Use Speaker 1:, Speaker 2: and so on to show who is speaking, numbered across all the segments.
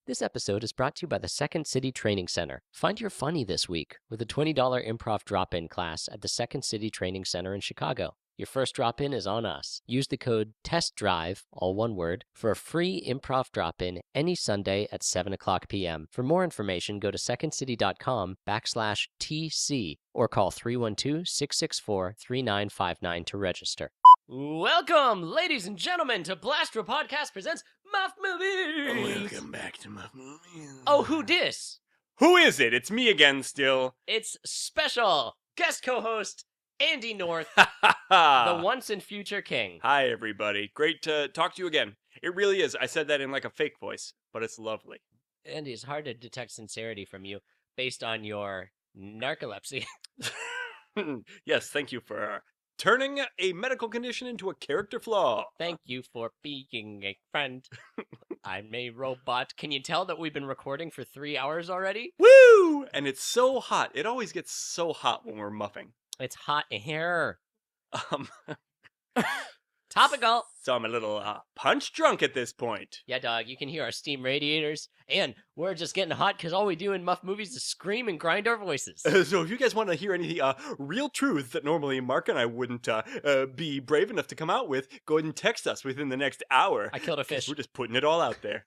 Speaker 1: This episode is brought to you by the Second City Training Center. Find your funny this week with a $20 improv drop-in class at the Second City Training Center in Chicago. Your first drop-in is on us. Use the code TESTDRIVE, all one word, for a free improv drop-in any Sunday at 7 o'clock p.m. For more information, go to secondcity.com/TC or call 312-664-3959 to register. Welcome, ladies and gentlemen, to Blastropodcast presents Muffed Movies!
Speaker 2: Welcome back to Muffed Movies.
Speaker 1: Oh, who dis?
Speaker 2: Who is it? It's me again still.
Speaker 1: It's special guest co-host Andy North, the once and future king.
Speaker 2: Hi, everybody. Great to talk to you again. It really is. I said that in like a fake voice, but it's lovely.
Speaker 1: Andy, it's hard to detect sincerity from you based on your narcolepsy.
Speaker 2: Yes, thank you for turning a medical condition into a character flaw.
Speaker 1: Thank you for being a friend. I'm a robot. Can you tell that we've been recording for 3 hours already?
Speaker 2: Woo! And it's so hot. It always gets so hot when we're muffing.
Speaker 1: It's hot in here. Topical.
Speaker 2: So I'm a little punch drunk at this point.
Speaker 1: Yeah, dog, you can hear our steam radiators, and we're just getting hot because all we do in Muffed Movies is scream and grind our voices.
Speaker 2: So if you guys want to hear any real truth that normally Mark and I wouldn't be brave enough to come out with, go ahead and text us within the next hour.
Speaker 1: I killed a fish.
Speaker 2: We're just putting it all out there.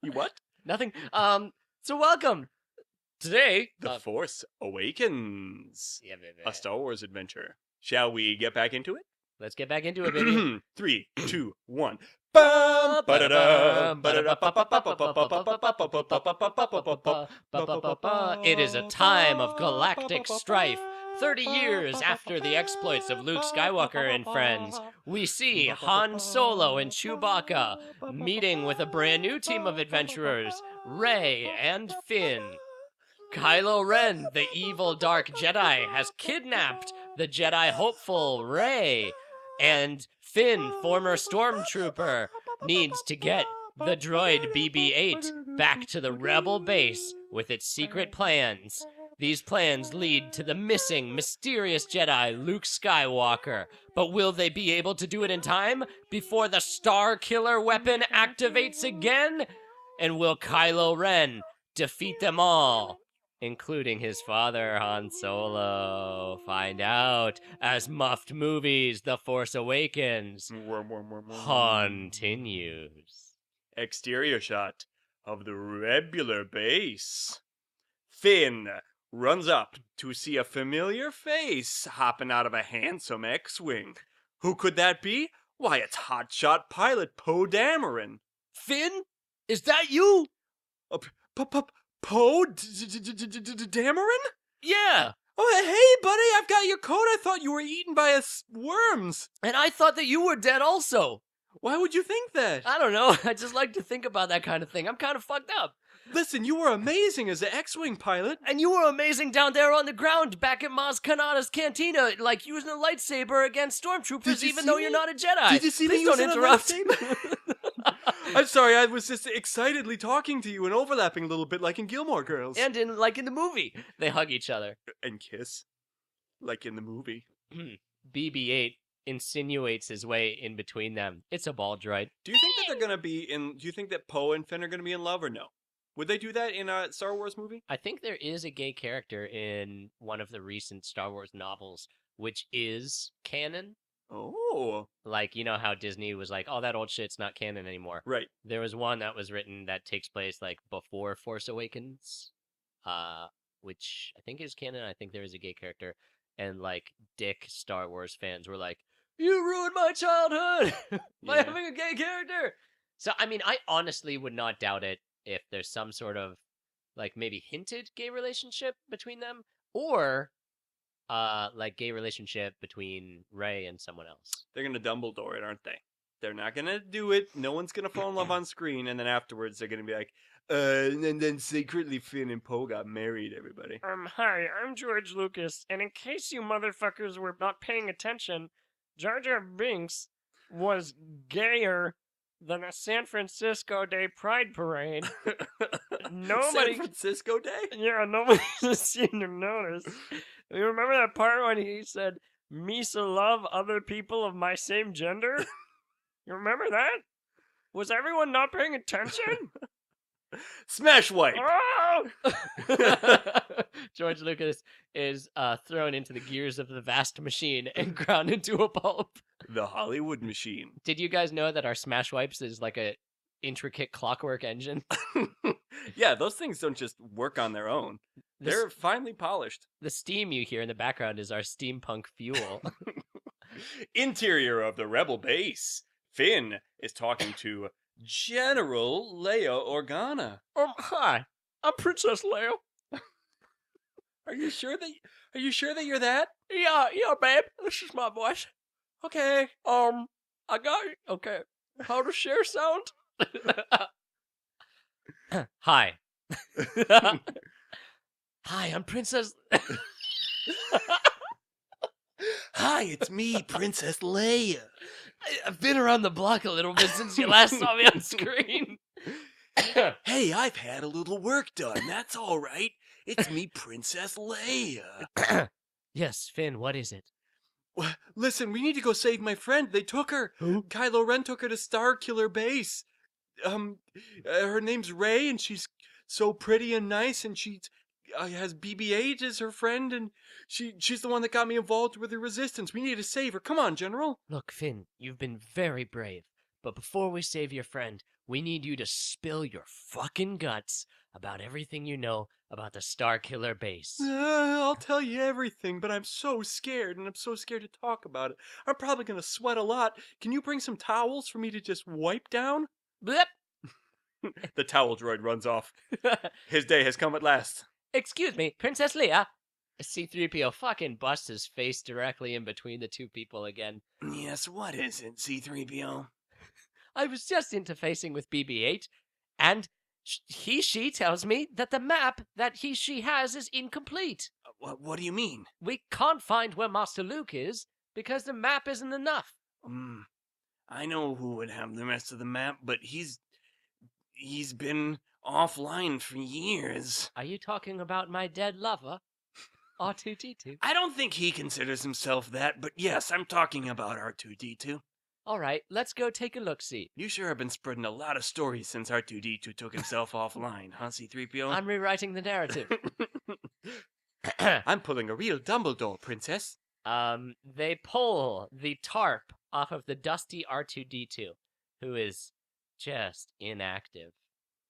Speaker 2: You what?
Speaker 1: Nothing. So welcome. Today,
Speaker 2: The Force Awakens.
Speaker 1: Yeah, baby.
Speaker 2: A Star Wars adventure. Shall we get back into it?
Speaker 1: Let's get back into it, baby.
Speaker 2: 3, 2, 1.
Speaker 1: It is a time of galactic strife. 30 years after the exploits of Luke Skywalker and friends, we see Han Solo and Chewbacca meeting with a brand new team of adventurers, Rey and Finn. Kylo Ren, the evil dark Jedi, has kidnapped the Jedi hopeful Rey. And Finn, former stormtrooper, needs to get the droid BB-8 back to the Rebel base with its secret plans. These plans lead to the missing, mysterious Jedi, Luke Skywalker. But will they be able to do it in time before the Star Killer weapon activates again? And will Kylo Ren defeat them all, including his father, Han Solo? Find out as Muffed Movies, The Force Awakens continues.
Speaker 2: Exterior shot of the Rebel base. Finn runs up to see a familiar face hopping out of a handsome X-Wing. Who could that be? Why, it's hotshot pilot Poe Dameron.
Speaker 1: Finn? Is that you?
Speaker 2: Poe Dameron?
Speaker 1: Yeah.
Speaker 2: Oh, hey, buddy, I've got your coat. I thought you were eaten by worms.
Speaker 1: And I thought that you were dead also.
Speaker 2: Why would you think that?
Speaker 1: I don't know. I just like to think about that kind of thing. I'm kind of fucked up.
Speaker 2: Listen, you were amazing as an X-Wing pilot.
Speaker 1: And you were amazing down there on the ground back at Maz Kanata's cantina, like using a lightsaber against stormtroopers even though you're not a Jedi.
Speaker 2: Did you see me
Speaker 1: don't
Speaker 2: using
Speaker 1: interrupt.
Speaker 2: a lightsaber? I'm sorry, I was just excitedly talking to you and overlapping a little bit like in Gilmore Girls.
Speaker 1: And in the movie, they hug each other.
Speaker 2: And kiss. Like in the movie.
Speaker 1: BB-8 insinuates his way in between them. It's a ball droid.
Speaker 2: Do you think that they're gonna be in... Do you think that Poe and Finn are gonna be in love or no? Would they do that in a Star Wars movie?
Speaker 1: I think there is a gay character in one of the recent Star Wars novels, which is canon.
Speaker 2: Oh.
Speaker 1: Like, you know how Disney was like, oh, that old shit's not canon anymore.
Speaker 2: Right.
Speaker 1: There was one that was written that takes place, like, before Force Awakens, which I think is canon. I think there is a gay character. And, like, dick Star Wars fans were like, you ruined my childhood by having a gay character! So, I mean, I honestly would not doubt it if there's some sort of, like, maybe hinted gay relationship between them, or like gay relationship between Rey and someone else.
Speaker 2: They're gonna Dumbledore it, aren't they? They're not gonna do it. No one's gonna fall in love on screen, and then afterwards they're gonna be like, and then secretly Finn and Poe got married, everybody.
Speaker 3: Hi, I'm George Lucas, and in case you motherfuckers were not paying attention, Jar Jar Binks was gayer than a San Francisco Day Pride Parade.
Speaker 2: San Francisco Day?
Speaker 3: Yeah, nobody's seen or noticed. You remember that part when he said, Misa love other people of my same gender? You remember that? Was everyone not paying attention?
Speaker 2: Smash wipe!
Speaker 1: George Lucas is thrown into the gears of the vast machine and ground into a pulp.
Speaker 2: The Hollywood machine.
Speaker 1: Did you guys know that our smash wipes is like a intricate clockwork engine?
Speaker 2: Yeah, those things don't just work on their own. They're finely polished.
Speaker 1: The steam you hear in the background is our steampunk fuel.
Speaker 2: Interior of the Rebel base. Finn is talking to General Leia Organa.
Speaker 3: Hi. I'm Princess Leia.
Speaker 2: Are you sure that you're that?
Speaker 3: Yeah, babe. This is my voice.
Speaker 2: Okay.
Speaker 3: I got you. Okay. How does Cher sound?
Speaker 1: Hi. Hi, I'm Princess...
Speaker 2: Hi, it's me, Princess Leia.
Speaker 1: I've been around the block a little bit since you last saw me on screen.
Speaker 2: Hey, I've had a little work done. That's all right. It's me, Princess Leia.
Speaker 1: Yes, Finn, what is it?
Speaker 2: Listen, we need to go save my friend. They took her.
Speaker 1: Who?
Speaker 2: Kylo Ren took her to Starkiller Base. Her name's Rey, and she's so pretty and nice, and she has BB-8 as her friend, and she's the one that got me involved with the Resistance. We need to save her. Come on, General.
Speaker 1: Look, Finn, you've been very brave, but before we save your friend, we need you to spill your fucking guts about everything you know about the Starkiller Base.
Speaker 2: I'll tell you everything, but I'm so scared, and I'm so scared to talk about it. I'm probably going to sweat a lot. Can you bring some towels for me to just wipe down?
Speaker 1: Blip!
Speaker 2: The towel droid runs off. His day has come at last.
Speaker 1: Excuse me, Princess Leia. C-3PO fucking busts his face directly in between the two people again.
Speaker 2: Yes, what is it, C-3PO?
Speaker 1: I was just interfacing with BB-8, and she tells me that the map that she has is incomplete.
Speaker 2: What do you mean?
Speaker 1: We can't find where Master Luke is because the map isn't enough.
Speaker 2: I know who would have the rest of the map, but he's been offline for years.
Speaker 1: Are you talking about my dead lover? R2-D2?
Speaker 2: I don't think he considers himself that, but yes, I'm talking about R2-D2.
Speaker 1: All right, let's go take a look-see.
Speaker 2: You sure have been spreading a lot of stories since R2-D2 took himself offline, huh, C-3PO?
Speaker 1: I'm rewriting the narrative.
Speaker 2: I'm pulling a real Dumbledore, Princess.
Speaker 1: They pull the tarp off of the dusty R2-D2, who is just inactive.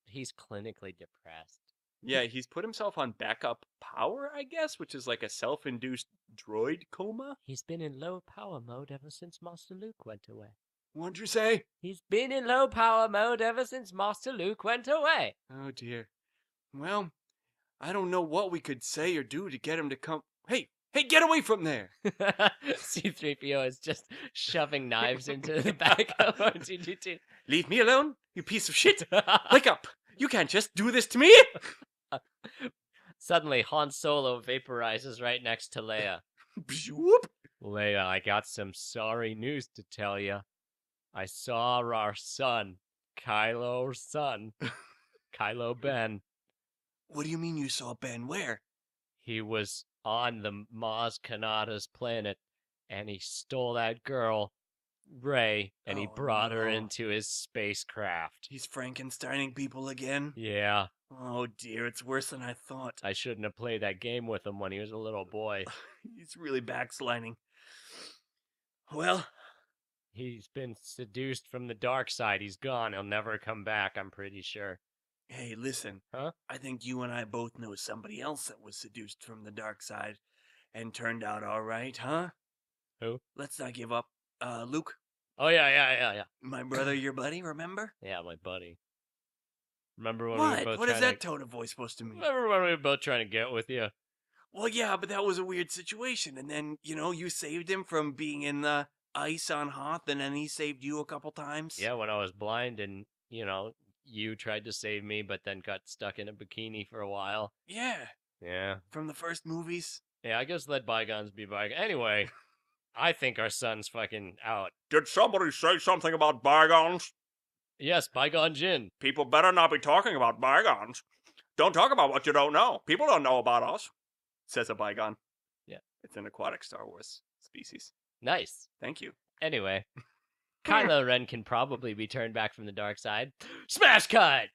Speaker 1: He's clinically depressed.
Speaker 2: Yeah, he's put himself on backup power, I guess, which is like a self-induced droid coma.
Speaker 1: He's been in low power mode ever since Master Luke went away.
Speaker 2: What'd you say?
Speaker 1: He's been in low power mode ever since Master Luke went away.
Speaker 2: Oh, dear. Well, I don't know what we could say or do to get him to come... Hey, get away from there!
Speaker 1: C-3PO is just shoving knives into the back of R2-D2.
Speaker 2: Leave me alone, you piece of shit! Wake up! You can't just do this to me!
Speaker 1: Suddenly, Han Solo vaporizes right next to Leia. Leia, I got some sorry news to tell you. I saw our son, Kylo Ben.
Speaker 2: What do you mean you saw Ben? Where?
Speaker 1: He was on the Maz Kanata's planet, and he stole that girl, Rey, and he brought her into his spacecraft.
Speaker 2: He's Frankensteining people again?
Speaker 1: Yeah.
Speaker 2: Oh dear, it's worse than I thought.
Speaker 1: I shouldn't have played that game with him when he was a little boy.
Speaker 2: He's really backsliding. Well...
Speaker 1: He's been seduced from the dark side. He's gone. He'll never come back, I'm pretty sure.
Speaker 2: Hey, listen.
Speaker 1: Huh?
Speaker 2: I think you and I both know somebody else that was seduced from the dark side and turned out all right, huh?
Speaker 1: Who?
Speaker 2: Let's not give up. Luke?
Speaker 1: Oh, yeah.
Speaker 2: My brother, your buddy, remember?
Speaker 1: Yeah, my buddy. Remember when we were both
Speaker 2: What is that tone of voice supposed to mean?
Speaker 1: Remember when we were both trying to get with you?
Speaker 2: Well, yeah, but that was a weird situation. And then, you saved him from being in the ice on Hoth, and then he saved you a couple times.
Speaker 1: Yeah, when I was blind and, you tried to save me, but then got stuck in a bikini for a while.
Speaker 2: Yeah.
Speaker 1: Yeah.
Speaker 2: From the first movies.
Speaker 1: Yeah, I guess let bygones be bygones. Anyway, I think our son's fucking out.
Speaker 2: Did somebody say something about bygones?
Speaker 1: Yes, bygone Jin.
Speaker 2: People better not be talking about bygones. Don't talk about what you don't know. People don't know about us. Says a bygone.
Speaker 1: Yeah.
Speaker 2: It's an aquatic Star Wars species.
Speaker 1: Nice.
Speaker 2: Thank you.
Speaker 1: Anyway, Kylo Ren can probably be turned back from the dark side. Smash cut!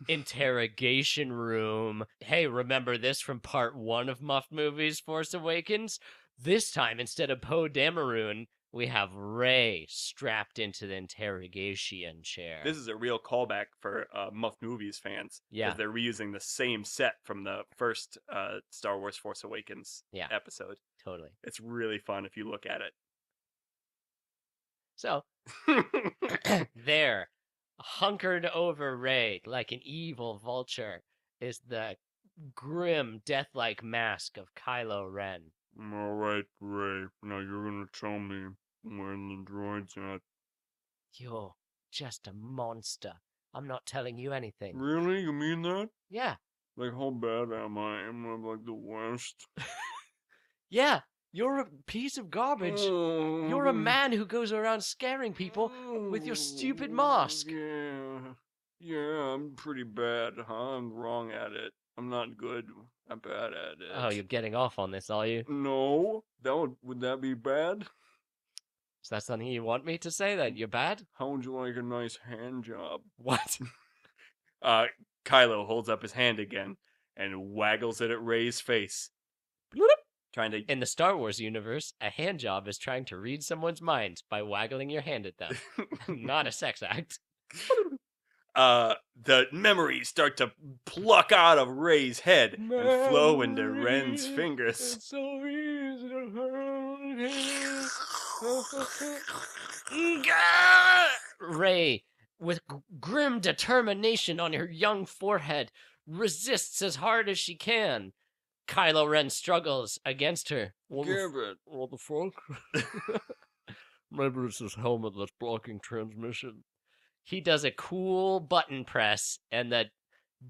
Speaker 1: interrogation room. Hey, remember this from part 1 of Muffed Movies, Force Awakens? This time, instead of Poe Dameron, we have Rey strapped into the interrogation chair.
Speaker 2: This is a real callback for Muffed Movies fans.
Speaker 1: Yeah.
Speaker 2: Because they're reusing the same set from the first Star Wars Force Awakens episode.
Speaker 1: Totally.
Speaker 2: It's really fun if you look at it.
Speaker 1: So, there, hunkered over Rey like an evil vulture, is the grim, death-like mask of Kylo Ren.
Speaker 2: All right, Rey. Now you're gonna tell me where the droid's at.
Speaker 1: You're just a monster. I'm not telling you anything.
Speaker 2: Really? You mean that?
Speaker 1: Yeah.
Speaker 2: Like, how bad am I? Am I like the worst?
Speaker 1: Yeah. You're a piece of garbage. You're a man who goes around scaring people with your stupid mask.
Speaker 2: Yeah, I'm pretty bad, huh? I'm wrong at it. I'm not good. I'm bad at it.
Speaker 1: Oh, you're getting off on this, are you?
Speaker 2: No. Would that be bad?
Speaker 1: Is that something you want me to say, that you're bad?
Speaker 2: How would you like a nice hand job?
Speaker 1: What?
Speaker 2: Kylo holds up his hand again and waggles it at Rey's face.
Speaker 1: In the Star Wars universe, a hand job is trying to read someone's mind by waggling your hand at them. Not a sex act.
Speaker 2: The memories start to pluck out of Rey's head and flow into Ren's fingers.
Speaker 3: It's so easy to
Speaker 1: Rey, with grim determination on her young forehead, resists as hard as she can. Kylo Ren struggles against her.
Speaker 3: What the fuck? Maybe it's his helmet that's blocking transmission.
Speaker 1: He does a cool button press, and the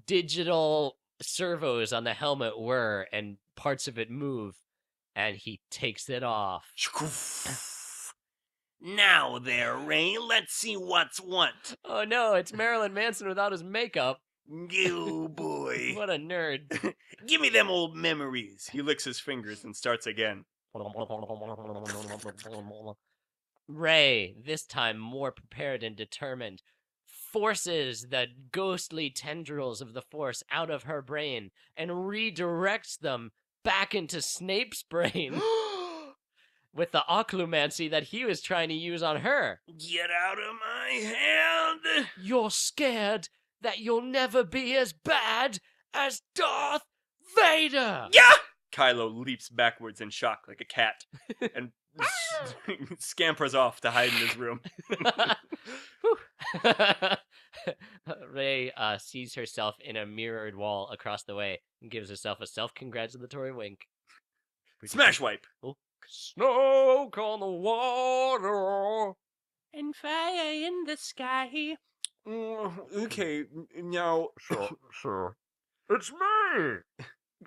Speaker 1: digital servos on the helmet whir, and parts of it move, and he takes it off.
Speaker 2: Now there, Rey, let's see what's what.
Speaker 1: Oh no, it's Marilyn Manson without his makeup.
Speaker 2: You boy.
Speaker 1: What a nerd.
Speaker 2: Give me them old memories. He licks his fingers and starts again.
Speaker 1: Rey, this time more prepared and determined, forces the ghostly tendrils of the Force out of her brain and redirects them back into Snape's brain with the occlumancy that he was trying to use on her.
Speaker 2: Get out of my hand!
Speaker 1: You're scared that you'll never be as bad as Darth Vader!
Speaker 2: Yeah! Kylo leaps backwards in shock like a cat and scampers off to hide in his room.
Speaker 1: Rey sees herself in a mirrored wall across the way and gives herself a self-congratulatory wink.
Speaker 2: Smash wipe!
Speaker 1: Oh.
Speaker 3: Smoke on the water
Speaker 2: and fire in the sky. Okay, now...
Speaker 3: Sure. It's me!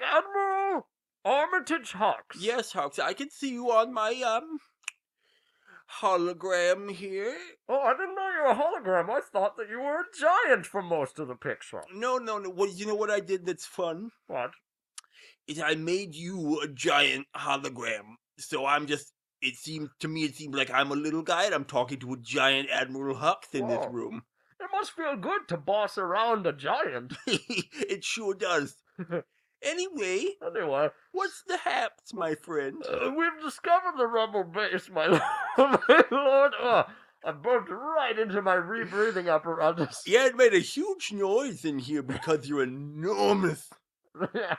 Speaker 3: Admiral Armitage Hawks.
Speaker 2: Yes, Hawks, I can see you on my, hologram here.
Speaker 3: Oh, I didn't know you were a hologram. I thought that you were a giant for most of the picture.
Speaker 2: No. Well, you know what I did that's fun?
Speaker 3: What?
Speaker 2: Is I made you a giant hologram. So I'm just... It seemed like I'm a little guy and I'm talking to a giant Admiral Hux in this room.
Speaker 3: It must feel good to boss around a giant.
Speaker 2: It sure does. Anyway, what's the haps, my friend?
Speaker 3: We've discovered the rebel base, my lord. I burped right into my rebreathing apparatus.
Speaker 2: Yeah, it made a huge noise in here because you're enormous.
Speaker 3: Yeah.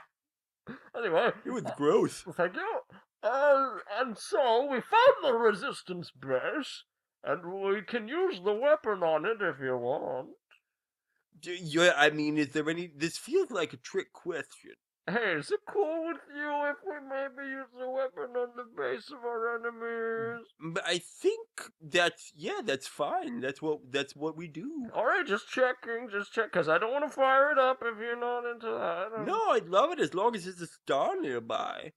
Speaker 3: Anyway.
Speaker 2: It was gross.
Speaker 3: Thank you. And so we found the resistance base, and we can use the weapon on it if you want.
Speaker 2: Yeah, I mean, is there any... This feels like a trick question.
Speaker 3: Hey, is it cool with you if we maybe use the weapon on the base of our enemies?
Speaker 2: But I think that's fine. That's what we do.
Speaker 3: Alright, just checking, because I don't want to fire it up if you're not into that.
Speaker 2: No, I'd love it as long as there's a star nearby.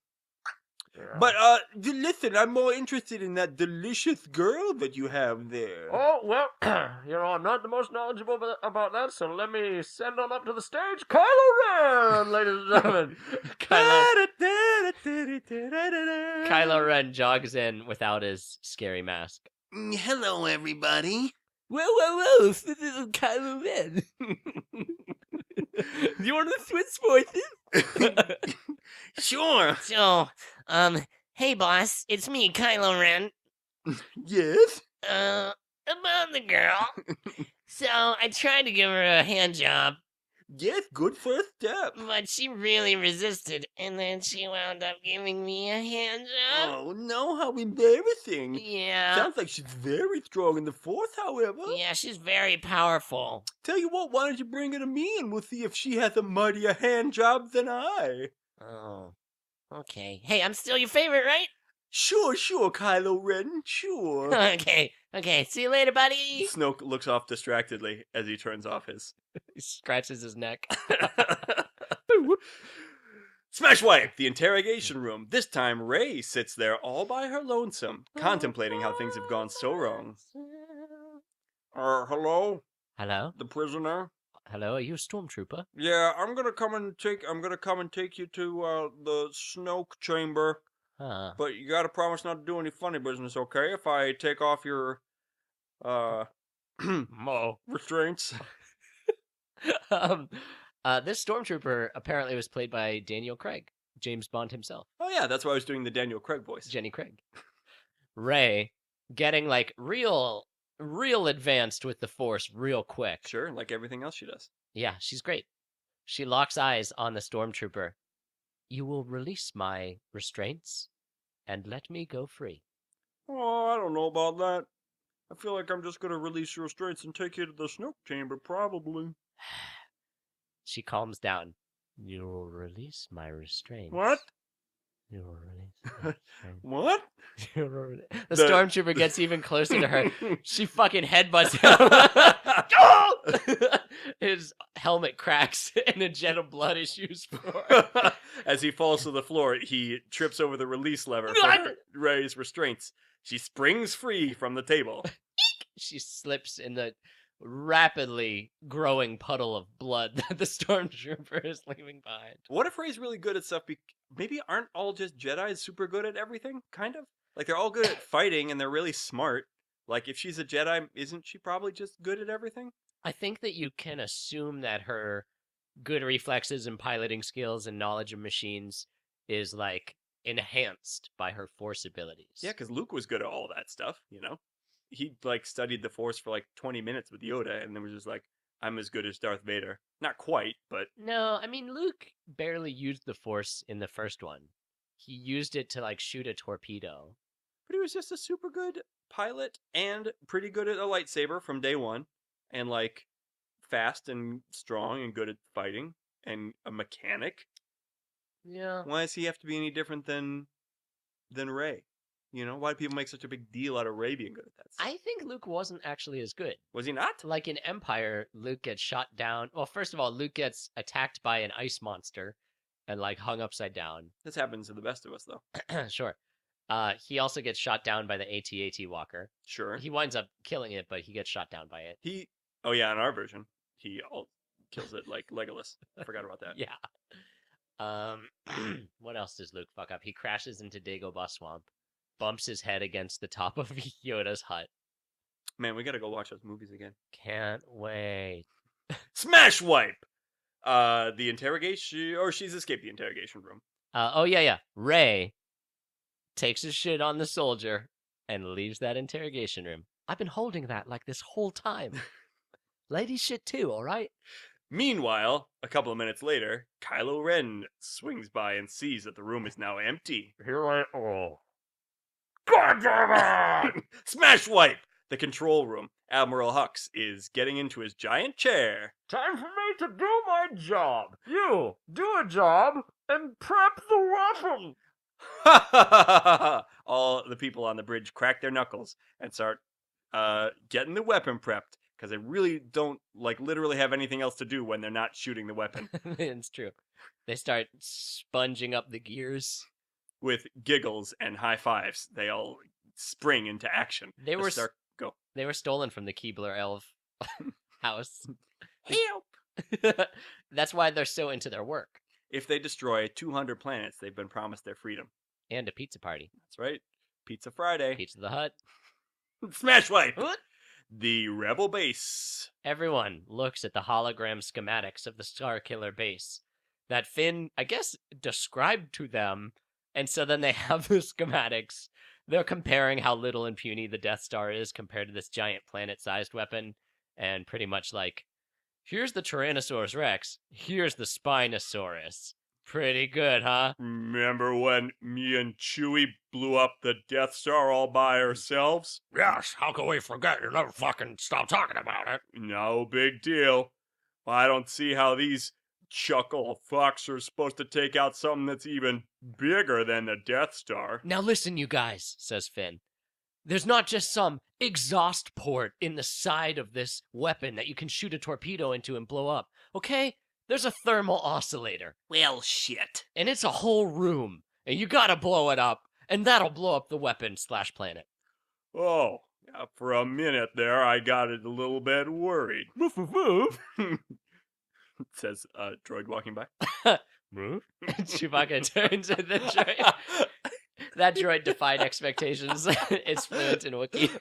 Speaker 3: Yeah.
Speaker 2: But, listen, I'm more interested in that delicious girl that you have there.
Speaker 3: Oh, well, I'm not the most knowledgeable about that, so let me send on up to the stage, Kylo Ren, ladies and gentlemen.
Speaker 1: Kylo Ren jogs in without his scary mask.
Speaker 2: Hello, everybody.
Speaker 1: Whoa, this is Kylo Ren. Do you want to switch voices?
Speaker 2: Sure.
Speaker 3: So, hey boss, it's me, Kylo Ren.
Speaker 2: Yes?
Speaker 3: About the girl. So, I tried to give her a hand job,
Speaker 2: Yes, good first step.
Speaker 3: but she really resisted, and then she wound up giving me a hand job.
Speaker 2: Oh, no, how embarrassing.
Speaker 3: Yeah.
Speaker 2: Sounds like she's very strong in the Force, however.
Speaker 3: Yeah, she's very powerful.
Speaker 2: Tell you what, why don't you bring her to me and we'll see if she has a mightier hand job than I.
Speaker 3: Oh, okay. Hey, I'm still your favorite, right?
Speaker 2: Sure, Kylo Ren, sure.
Speaker 3: Okay. See you later, buddy.
Speaker 2: Snoke looks off distractedly as he turns off his...
Speaker 1: He scratches his neck.
Speaker 2: Smash wipe! The interrogation room. This time, Rey sits there all by her lonesome, contemplating how things have gone so wrong. Hello?
Speaker 1: Hello?
Speaker 2: The prisoner?
Speaker 1: Hello, are you a stormtrooper?
Speaker 2: Yeah, I'm gonna come and take you to, the Snoke chamber.
Speaker 1: Huh.
Speaker 2: But you gotta promise not to do any funny business, okay? If I take off your,
Speaker 1: Mo.
Speaker 2: restraints.
Speaker 1: This stormtrooper apparently was played by Daniel Craig, James Bond himself.
Speaker 2: Oh yeah, that's why I was doing the Daniel Craig voice.
Speaker 1: Jenny Craig. Rey getting like real advanced with the Force real quick.
Speaker 2: Sure, like everything else she does.
Speaker 1: Yeah, she's great. She locks eyes on the stormtrooper. You will release my restraints and let me go free.
Speaker 2: Oh, I don't know about that. I feel like I'm just gonna release your restraints and take you to the Snoke chamber, probably.
Speaker 1: She calms down. You will release my restraints.
Speaker 2: What?
Speaker 1: You will release my restraints.
Speaker 2: What?
Speaker 1: The stormtrooper gets even closer to her. She fucking headbutts him. His helmet cracks and a jet of blood issues forth.
Speaker 2: As he falls to the floor, he trips over the release lever for Rey's restraints. She springs free from the table.
Speaker 1: She slips in the rapidly growing puddle of blood that the stormtrooper is leaving behind.
Speaker 2: What if Rey's really good at stuff? Maybe aren't all just Jedis super good at everything? Kind of? Like, they're all good at fighting and they're really smart. Like, if she's a Jedi, isn't she probably just good at everything?
Speaker 1: I think that you can assume that her good reflexes and piloting skills and knowledge of machines is, like, enhanced by her Force abilities.
Speaker 2: Yeah, because Luke was good at all that stuff, you know? He, like, studied the Force for, like, 20 minutes with Yoda and then was just like, I'm as good as Darth Vader. Not quite, but...
Speaker 1: No, I mean, Luke barely used the Force in the first one. He used it to, like, shoot a torpedo.
Speaker 2: But he was just a super good pilot and pretty good at a lightsaber from day one. And, like, fast and strong and good at fighting. And a mechanic.
Speaker 1: Yeah.
Speaker 2: Why does he have to be any different than Rey? You know, why do people make such a big deal out of Rey being good at that stuff?
Speaker 1: I think Luke wasn't actually as good.
Speaker 2: Was he not?
Speaker 1: Like in Empire, Luke gets shot down. Well, first of all, Luke gets attacked by an ice monster and, like, hung upside down.
Speaker 2: This happens to the best of us, though.
Speaker 1: Sure. He also gets shot down by the AT-AT walker.
Speaker 2: Sure.
Speaker 1: He winds up killing it, but he gets shot down by it.
Speaker 2: Oh yeah, in our version, he kills it like Legolas. I forgot about that.
Speaker 1: Yeah. What else does Luke fuck up? He crashes into Dagobah Swamp, bumps his head against the top of Yoda's hut.
Speaker 2: Man, we gotta go watch those movies again.
Speaker 1: Can't wait.
Speaker 2: Smash wipe! The interrogation... Or she's escaped the interrogation room.
Speaker 1: Oh, yeah. Rey takes his shit on the soldier and leaves that interrogation room. I've been holding that like this whole time. Lady shit too, alright?
Speaker 2: Meanwhile, a couple of minutes later, Kylo Ren swings by and sees that the room is now empty. God damn it! Smash wipe! The control room. Admiral Hux is getting into his giant chair.
Speaker 3: Time for me to do my job. You do a job and prep the weapon.
Speaker 2: All the people on the bridge crack their knuckles and start getting the weapon prepped because they really don't literally have anything else to do when they're not shooting the weapon.
Speaker 1: It's true. They start sponging up the gears.
Speaker 2: With giggles and high fives, they all spring into action.
Speaker 1: They were stolen from the Keebler Elf house.
Speaker 2: Help!
Speaker 1: That's why they're so into their work.
Speaker 2: If they destroy 200 planets, they've been promised their freedom.
Speaker 1: And a pizza party.
Speaker 2: That's right. Pizza Friday.
Speaker 1: Pizza the Hut.
Speaker 2: Smash wipe!
Speaker 1: What?
Speaker 2: the Rebel base.
Speaker 1: Everyone looks at the hologram schematics of the Starkiller base that Finn, I guess, described to them. And so then they have the schematics. They're comparing how little and puny the Death Star is compared to this giant planet-sized weapon. And pretty much like, here's the Tyrannosaurus Rex. Here's the Spinosaurus. Pretty good, huh?
Speaker 2: Remember when me and Chewie blew up the Death Star all by ourselves?
Speaker 3: Yes, how can we forget? You never fucking stop talking about it.
Speaker 2: No big deal. I don't see how these chuckle fucks are supposed to take out something that's even bigger than the Death Star.
Speaker 1: Now listen, you guys, says Finn. There's not just some exhaust port in the side of this weapon that you can shoot a torpedo into and blow up, okay? There's a thermal oscillator.
Speaker 2: Well, shit.
Speaker 1: And it's a whole room. And you gotta blow it up. And that'll blow up the weapon / planet.
Speaker 2: Oh, yeah, for a minute there, I got a little bit worried.
Speaker 1: Woof, woof, woof.
Speaker 2: Says a droid walking by.
Speaker 1: Move. Chewbacca turns to the droid. That droid defied expectations. It's fluent in Wookiee.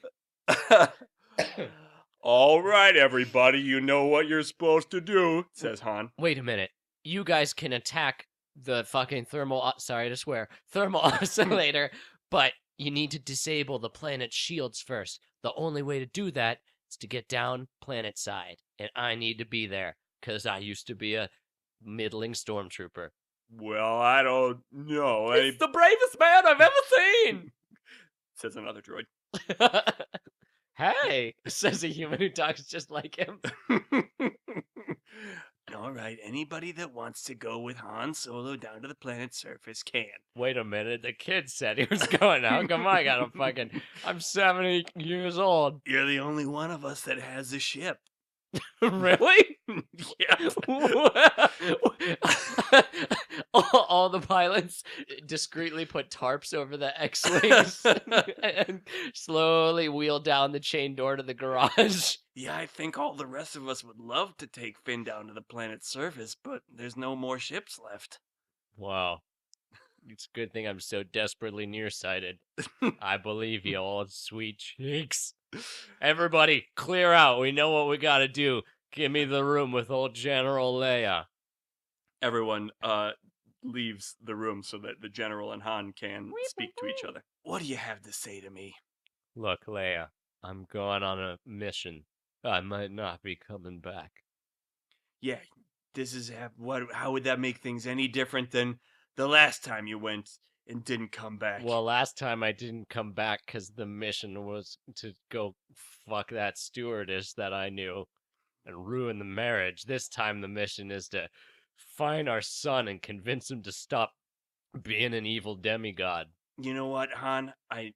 Speaker 2: All right, everybody, you know what you're supposed to do, says Han.
Speaker 1: Wait a minute. You guys can attack the fucking thermal oscillator, but you need to disable the planet's shields first. The only way to do that is to get down planet side, and I need to be there, because I used to be a middling stormtrooper.
Speaker 2: Well, I don't know.
Speaker 1: It's the bravest man I've ever seen!
Speaker 2: Says another droid.
Speaker 1: Hey, says a human who talks just like him.
Speaker 2: All right, anybody that wants to go with Han Solo down to the planet's surface can.
Speaker 1: Wait a minute, the kid said he was going. How come I got I'm 70 years old.
Speaker 2: You're the only one of us that has a ship.
Speaker 1: Really?
Speaker 2: Yeah.
Speaker 1: All the pilots discreetly put tarps over the X-Wings and slowly wheel down the chain door to the garage.
Speaker 2: Yeah, I think all the rest of us would love to take Finn down to the planet's surface, but there's no more ships left.
Speaker 1: Wow. It's a good thing I'm so desperately nearsighted. I believe you, old sweet cheeks. Everybody, clear out. We know what we gotta do. Give me the room with old General Leia.
Speaker 2: Everyone leaves the room so that the General and Han can speak to each other. What do you have to say to me?
Speaker 1: Look, Leia, I'm going on a mission. I might not be coming back.
Speaker 2: Yeah, this is how would that make things any different than the last time you went and didn't come back?
Speaker 1: Well, last time I didn't come back because the mission was to go fuck that stewardess that I knew and ruin the marriage. This time the mission is to find our son and convince him to stop being an evil demigod.
Speaker 2: You know what, Han? I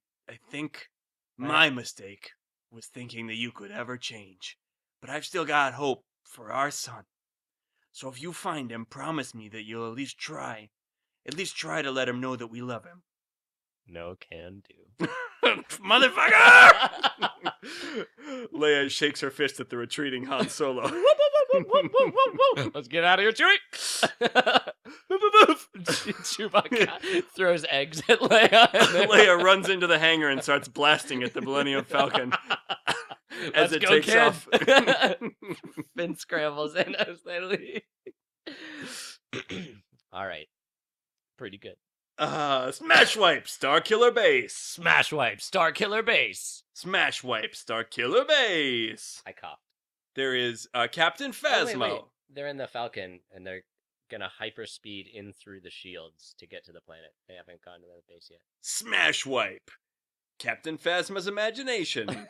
Speaker 2: think my mistake was thinking that you could ever change. But I've still got hope for our son. So if you find him, promise me that you'll at least try. At least try to let him know that we love him.
Speaker 1: No can do.
Speaker 2: Motherfucker! Leia shakes her fist at the retreating Han Solo.
Speaker 1: Let's get out of here, Chewie! Chewbacca throws eggs at Leia.
Speaker 2: Leia runs into the hangar and starts blasting at the Millennium Falcon as it takes off.
Speaker 1: Finn scrambles in as they leave. All right. Pretty good.
Speaker 2: Smash Wipe, Starkiller Base.
Speaker 1: Smash Wipe, Starkiller Base.
Speaker 2: Smash Wipe, Starkiller Base.
Speaker 1: I coughed.
Speaker 2: There is Captain Phasma.
Speaker 1: Wait. They're in the Falcon, and they're gonna hyperspeed in through the shields to get to the planet. They haven't gone to the base yet.
Speaker 2: Smash Wipe. Captain Phasma's imagination.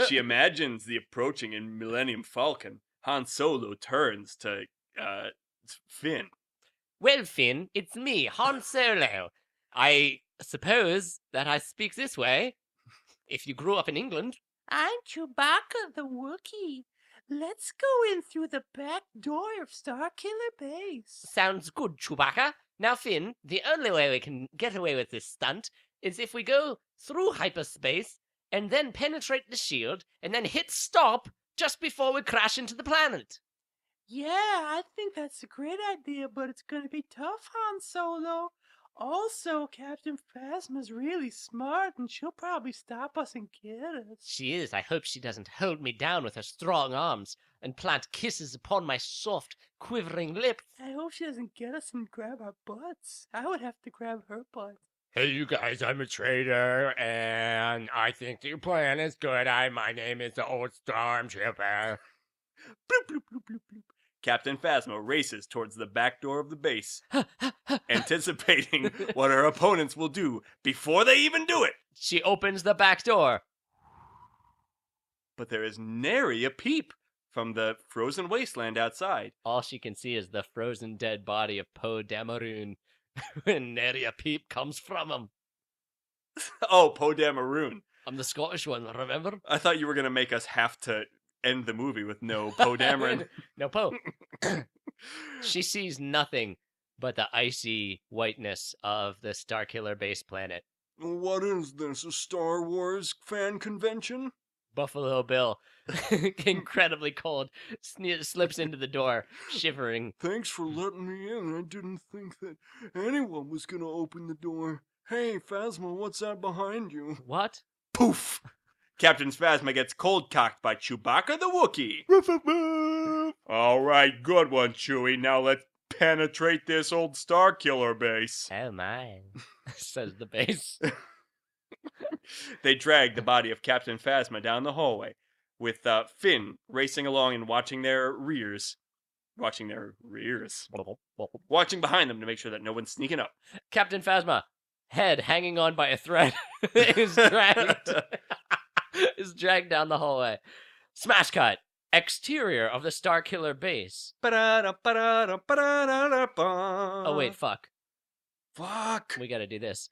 Speaker 2: She imagines the approaching in Millennium Falcon. Han Solo turns to Finn.
Speaker 1: Well, Finn, it's me, Han Solo. I suppose that I speak this way. If you grew up in England.
Speaker 4: I'm Chewbacca the Wookiee. Let's go in through the back door of Starkiller Base.
Speaker 1: Sounds good, Chewbacca. Now, Finn, the only way we can get away with this stunt is if we go through hyperspace and then penetrate the shield and then hit stop just before we crash into the planet.
Speaker 4: Yeah, I think that's a great idea, but it's going to be tough, Han Solo. Also, Captain Phasma's really smart, and she'll probably stop us and get us.
Speaker 1: She is. I hope she doesn't hold me down with her strong arms and plant kisses upon my soft, quivering lips.
Speaker 4: I hope she doesn't get us and grab our butts. I would have to grab her butt.
Speaker 3: Hey, you guys, I'm a trader, and I think your plan is good. My name is the Old Stormtrooper.
Speaker 2: Bloop, bloop, bloop, bloop, bloop. Captain Phasma races towards the back door of the base, anticipating what her opponents will do before they even do it.
Speaker 1: She opens the back door.
Speaker 2: But there is nary a peep from the frozen wasteland outside.
Speaker 1: All she can see is the frozen dead body of Poe Dameron. And nary a peep comes from him.
Speaker 2: Oh, Poe Dameron.
Speaker 1: I'm the Scottish one, remember?
Speaker 2: I thought you were going to make us have to end the movie with no Poe Dameron.
Speaker 1: No Poe. She sees nothing but the icy whiteness of the Starkiller base planet.
Speaker 2: What is this, a Star Wars fan convention?
Speaker 1: Buffalo Bill, incredibly cold, slips into the door, shivering.
Speaker 2: Thanks for letting me in. I didn't think that anyone was going to open the door. Hey, Phasma, what's that behind you?
Speaker 1: What?
Speaker 2: Poof! Captain Phasma gets cold-cocked by Chewbacca the Wookiee. All right, good one, Chewie. Now let's penetrate this old Starkiller base.
Speaker 1: Oh my, says the base.
Speaker 2: They drag the body of Captain Phasma down the hallway, with Finn racing along and watching their rears. Watching behind them to make sure that no one's sneaking up.
Speaker 1: Captain Phasma, head hanging on by a thread, is dragged down the hallway. Smash cut. Exterior of the Starkiller base. Oh wait, fuck.
Speaker 2: Fuck.
Speaker 1: We gotta do this.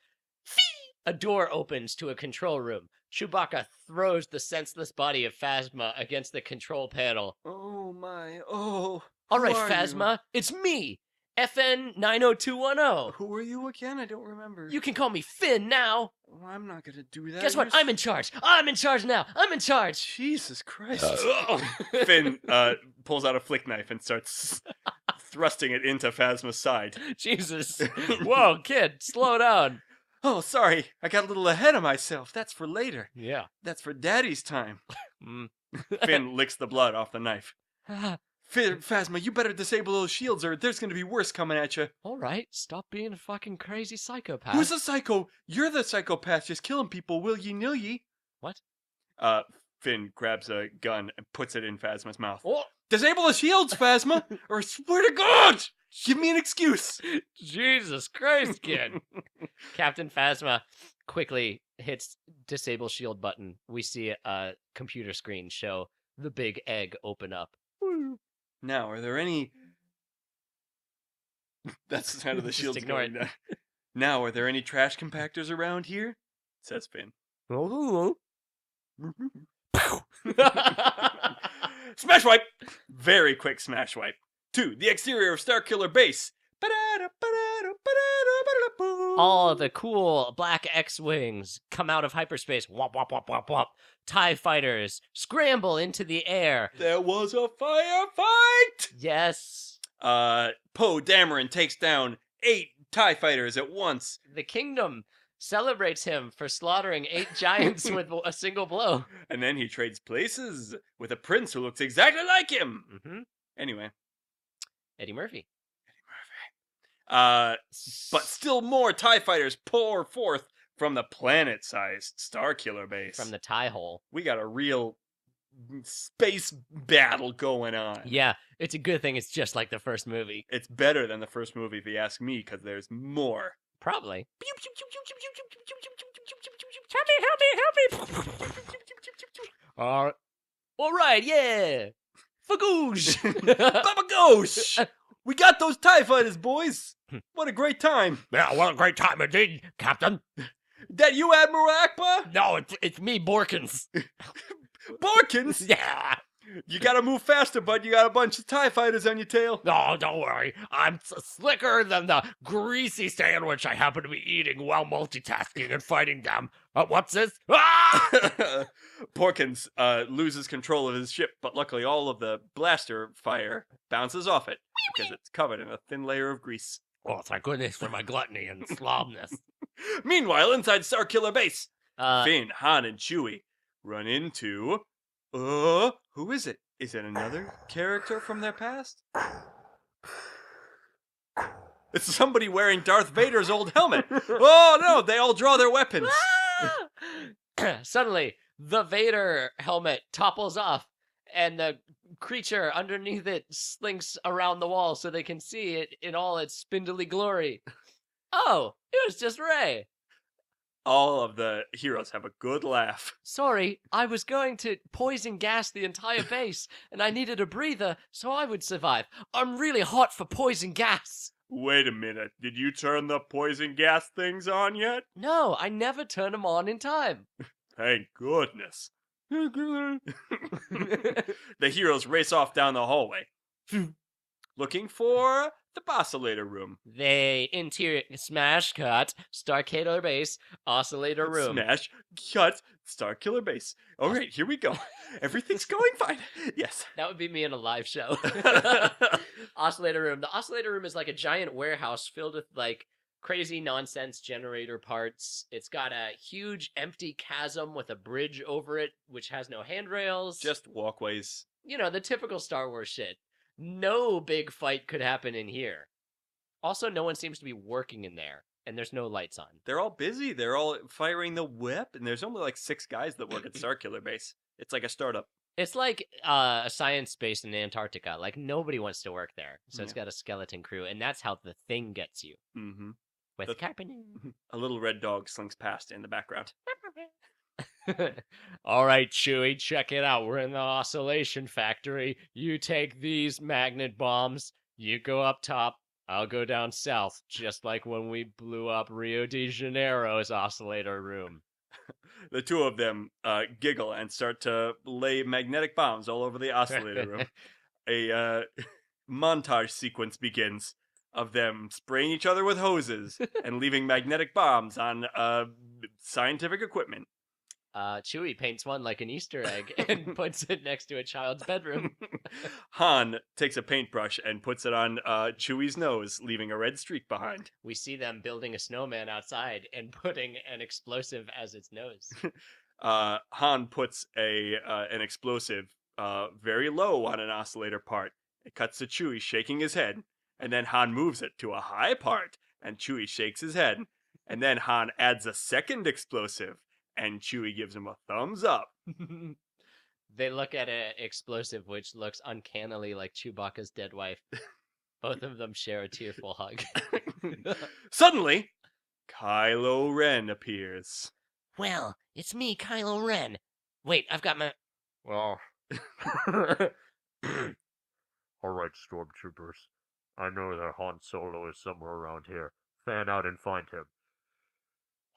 Speaker 1: A door opens to a control room. Chewbacca throws the senseless body of Phasma against the control panel.
Speaker 2: Oh my, oh.
Speaker 1: All right,
Speaker 2: Who are
Speaker 1: Phasma, it's me, FN 90210.
Speaker 2: Who are you again? I don't remember.
Speaker 1: You can call me Finn now.
Speaker 2: Well, I'm not gonna do that.
Speaker 1: Guess what? I'm in charge. I'm in charge now. I'm in charge.
Speaker 2: Jesus Christ. Finn pulls out a flick knife and starts thrusting it into Phasma's side.
Speaker 1: Jesus. Whoa, kid, slow down.
Speaker 2: Oh, sorry. I got a little ahead of myself. That's for later.
Speaker 1: Yeah.
Speaker 2: That's for Daddy's time. Finn licks the blood off the knife. Phasma, you better disable those shields or there's going to be worse coming at you.
Speaker 1: All right, stop being a fucking crazy psychopath.
Speaker 2: Who's a psycho? You're the psychopath just killing people willy-nilly.
Speaker 1: What?
Speaker 2: Finn grabs a gun and puts it in Phasma's mouth.
Speaker 1: Oh.
Speaker 2: Disable the shields, Phasma, or I swear to God, give me an excuse.
Speaker 1: Jesus Christ, kid. Captain Phasma quickly hits disable shield button. We see a computer screen show the big egg open up.
Speaker 2: Now, are there any... That's the sound of the
Speaker 1: Just
Speaker 2: shields
Speaker 1: ignore
Speaker 2: going down. Now, are there any trash compactors around here? Says Finn. Smash wipe! Very quick smash wipe. To the exterior of Starkiller base.
Speaker 1: All the cool black X-Wings come out of hyperspace. Wop, wop, wop, wop, wop. TIE fighters scramble into the air.
Speaker 2: There was a firefight!
Speaker 1: Yes.
Speaker 2: Poe Dameron takes down 8 TIE fighters at once.
Speaker 1: The kingdom celebrates him for slaughtering 8 giants with a single blow.
Speaker 2: And then he trades places with a prince who looks exactly like him.
Speaker 1: Mm-hmm.
Speaker 2: Anyway.
Speaker 1: Eddie Murphy.
Speaker 2: But still more TIE fighters pour forth from the planet-sized Starkiller base.
Speaker 1: From the tie hole.
Speaker 2: We got a real space battle going on.
Speaker 1: Yeah, it's a good thing it's just like the first movie.
Speaker 2: It's better than the first movie if you ask me, because there's more.
Speaker 1: Probably.
Speaker 3: Help me.
Speaker 1: All right, yeah. Fagoosh.
Speaker 2: Baba Ghosh! We got those TIE fighters, boys! What a great time!
Speaker 3: Yeah, what a great time indeed, Captain.
Speaker 2: That you, Admiral Akbar?
Speaker 1: No, it's me, Borkins.
Speaker 2: Borkins?
Speaker 1: Yeah.
Speaker 2: You gotta move faster, bud. You got a bunch of TIE fighters on your tail.
Speaker 3: No, don't worry. I'm slicker than the greasy sandwich I happen to be eating while multitasking and fighting them. What's this? Ah!
Speaker 2: Porkins loses control of his ship, but luckily all of the blaster fire bounces off it because it's covered in a thin layer of grease.
Speaker 1: Oh, thank goodness for my gluttony and slobness.
Speaker 2: Meanwhile, inside Starkiller Base,
Speaker 1: Uh,
Speaker 2: Finn, Han, and Chewie run into... who is it? Is it another character from their past? It's somebody wearing Darth Vader's old helmet. Oh no, they all draw their weapons.
Speaker 1: Suddenly, the Vader helmet topples off, and the creature underneath it slinks around the wall so they can see it in all its spindly glory. Oh, it was just Rey.
Speaker 2: All of the heroes have a good laugh.
Speaker 1: Sorry, I was going to poison gas the entire base, and I needed a breather so I would survive. I'm really hot for poison gas.
Speaker 2: Wait a minute, did you turn the poison gas things on yet?
Speaker 1: No, I never turn them on in time.
Speaker 2: Thank goodness. The heroes race off down the hallway, looking for the Bossolator room.
Speaker 1: They interior smash cut Starkiller Base oscillator room.
Speaker 2: Smash, cut, Starkiller Base. All right, here we go. Everything's going fine. Yes.
Speaker 1: That would be me in a live show. Oscillator room. The oscillator room is like a giant warehouse filled with like crazy nonsense generator parts. It's got a huge empty chasm with a bridge over it, which has no handrails.
Speaker 2: Just walkways.
Speaker 1: You know, the typical Star Wars shit. No big fight could happen in here. Also, no one seems to be working in there, and there's no lights on.
Speaker 2: They're all busy. They're all firing the whip, and there's only like 6 guys that work at Starkiller Base. It's like a startup.
Speaker 1: It's like a science base in Antarctica. Like, nobody wants to work there. So it's got a skeleton crew, and that's how the thing gets you.
Speaker 2: Mm-hmm.
Speaker 1: With carpeting.
Speaker 2: A little red dog slinks past in the background.
Speaker 1: All right, Chewie, check it out. We're in the oscillation factory. You take these magnet bombs. You go up top. I'll go down south, just like when we blew up Rio de Janeiro's oscillator room.
Speaker 2: The two of them giggle and start to lay magnetic bombs all over the oscillator room. A montage sequence begins of them spraying each other with hoses and leaving magnetic bombs on scientific equipment.
Speaker 1: Chewie paints one like an Easter egg and puts it next to a child's bedroom.
Speaker 2: Han takes a paintbrush and puts it on Chewie's nose, leaving a red streak behind.
Speaker 1: We see them building a snowman outside and putting an explosive as its nose.
Speaker 2: Han puts an explosive very low on an oscillator part. It cuts to Chewie shaking his head, and then Han moves it to a high part, and Chewie shakes his head. And then Han adds a second explosive, and Chewie gives him a thumbs up.
Speaker 1: They look at an explosive which looks uncannily like Chewbacca's dead wife. Both of them share a tearful hug.
Speaker 2: Suddenly, Kylo Ren appears.
Speaker 1: Well, it's me, Kylo Ren. Wait, I've got my...
Speaker 5: Well... Alright, stormtroopers. I know that Han Solo is somewhere around here. Fan out and find him.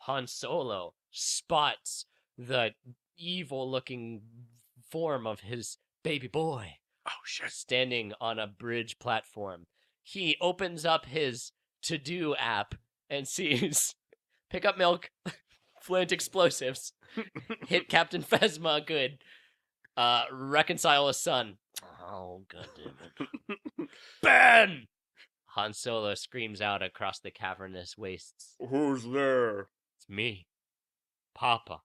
Speaker 1: Han Solo spots the evil-looking form of his baby boy.
Speaker 2: Oh, shit.
Speaker 1: Standing on a bridge platform. He opens up his to-do app and sees pick up milk, flint explosives, hit Captain Phasma good, reconcile a son. Oh, goddammit. Ben! Han Solo screams out across the cavernous wastes.
Speaker 2: Who's there?
Speaker 1: It's me. Papa.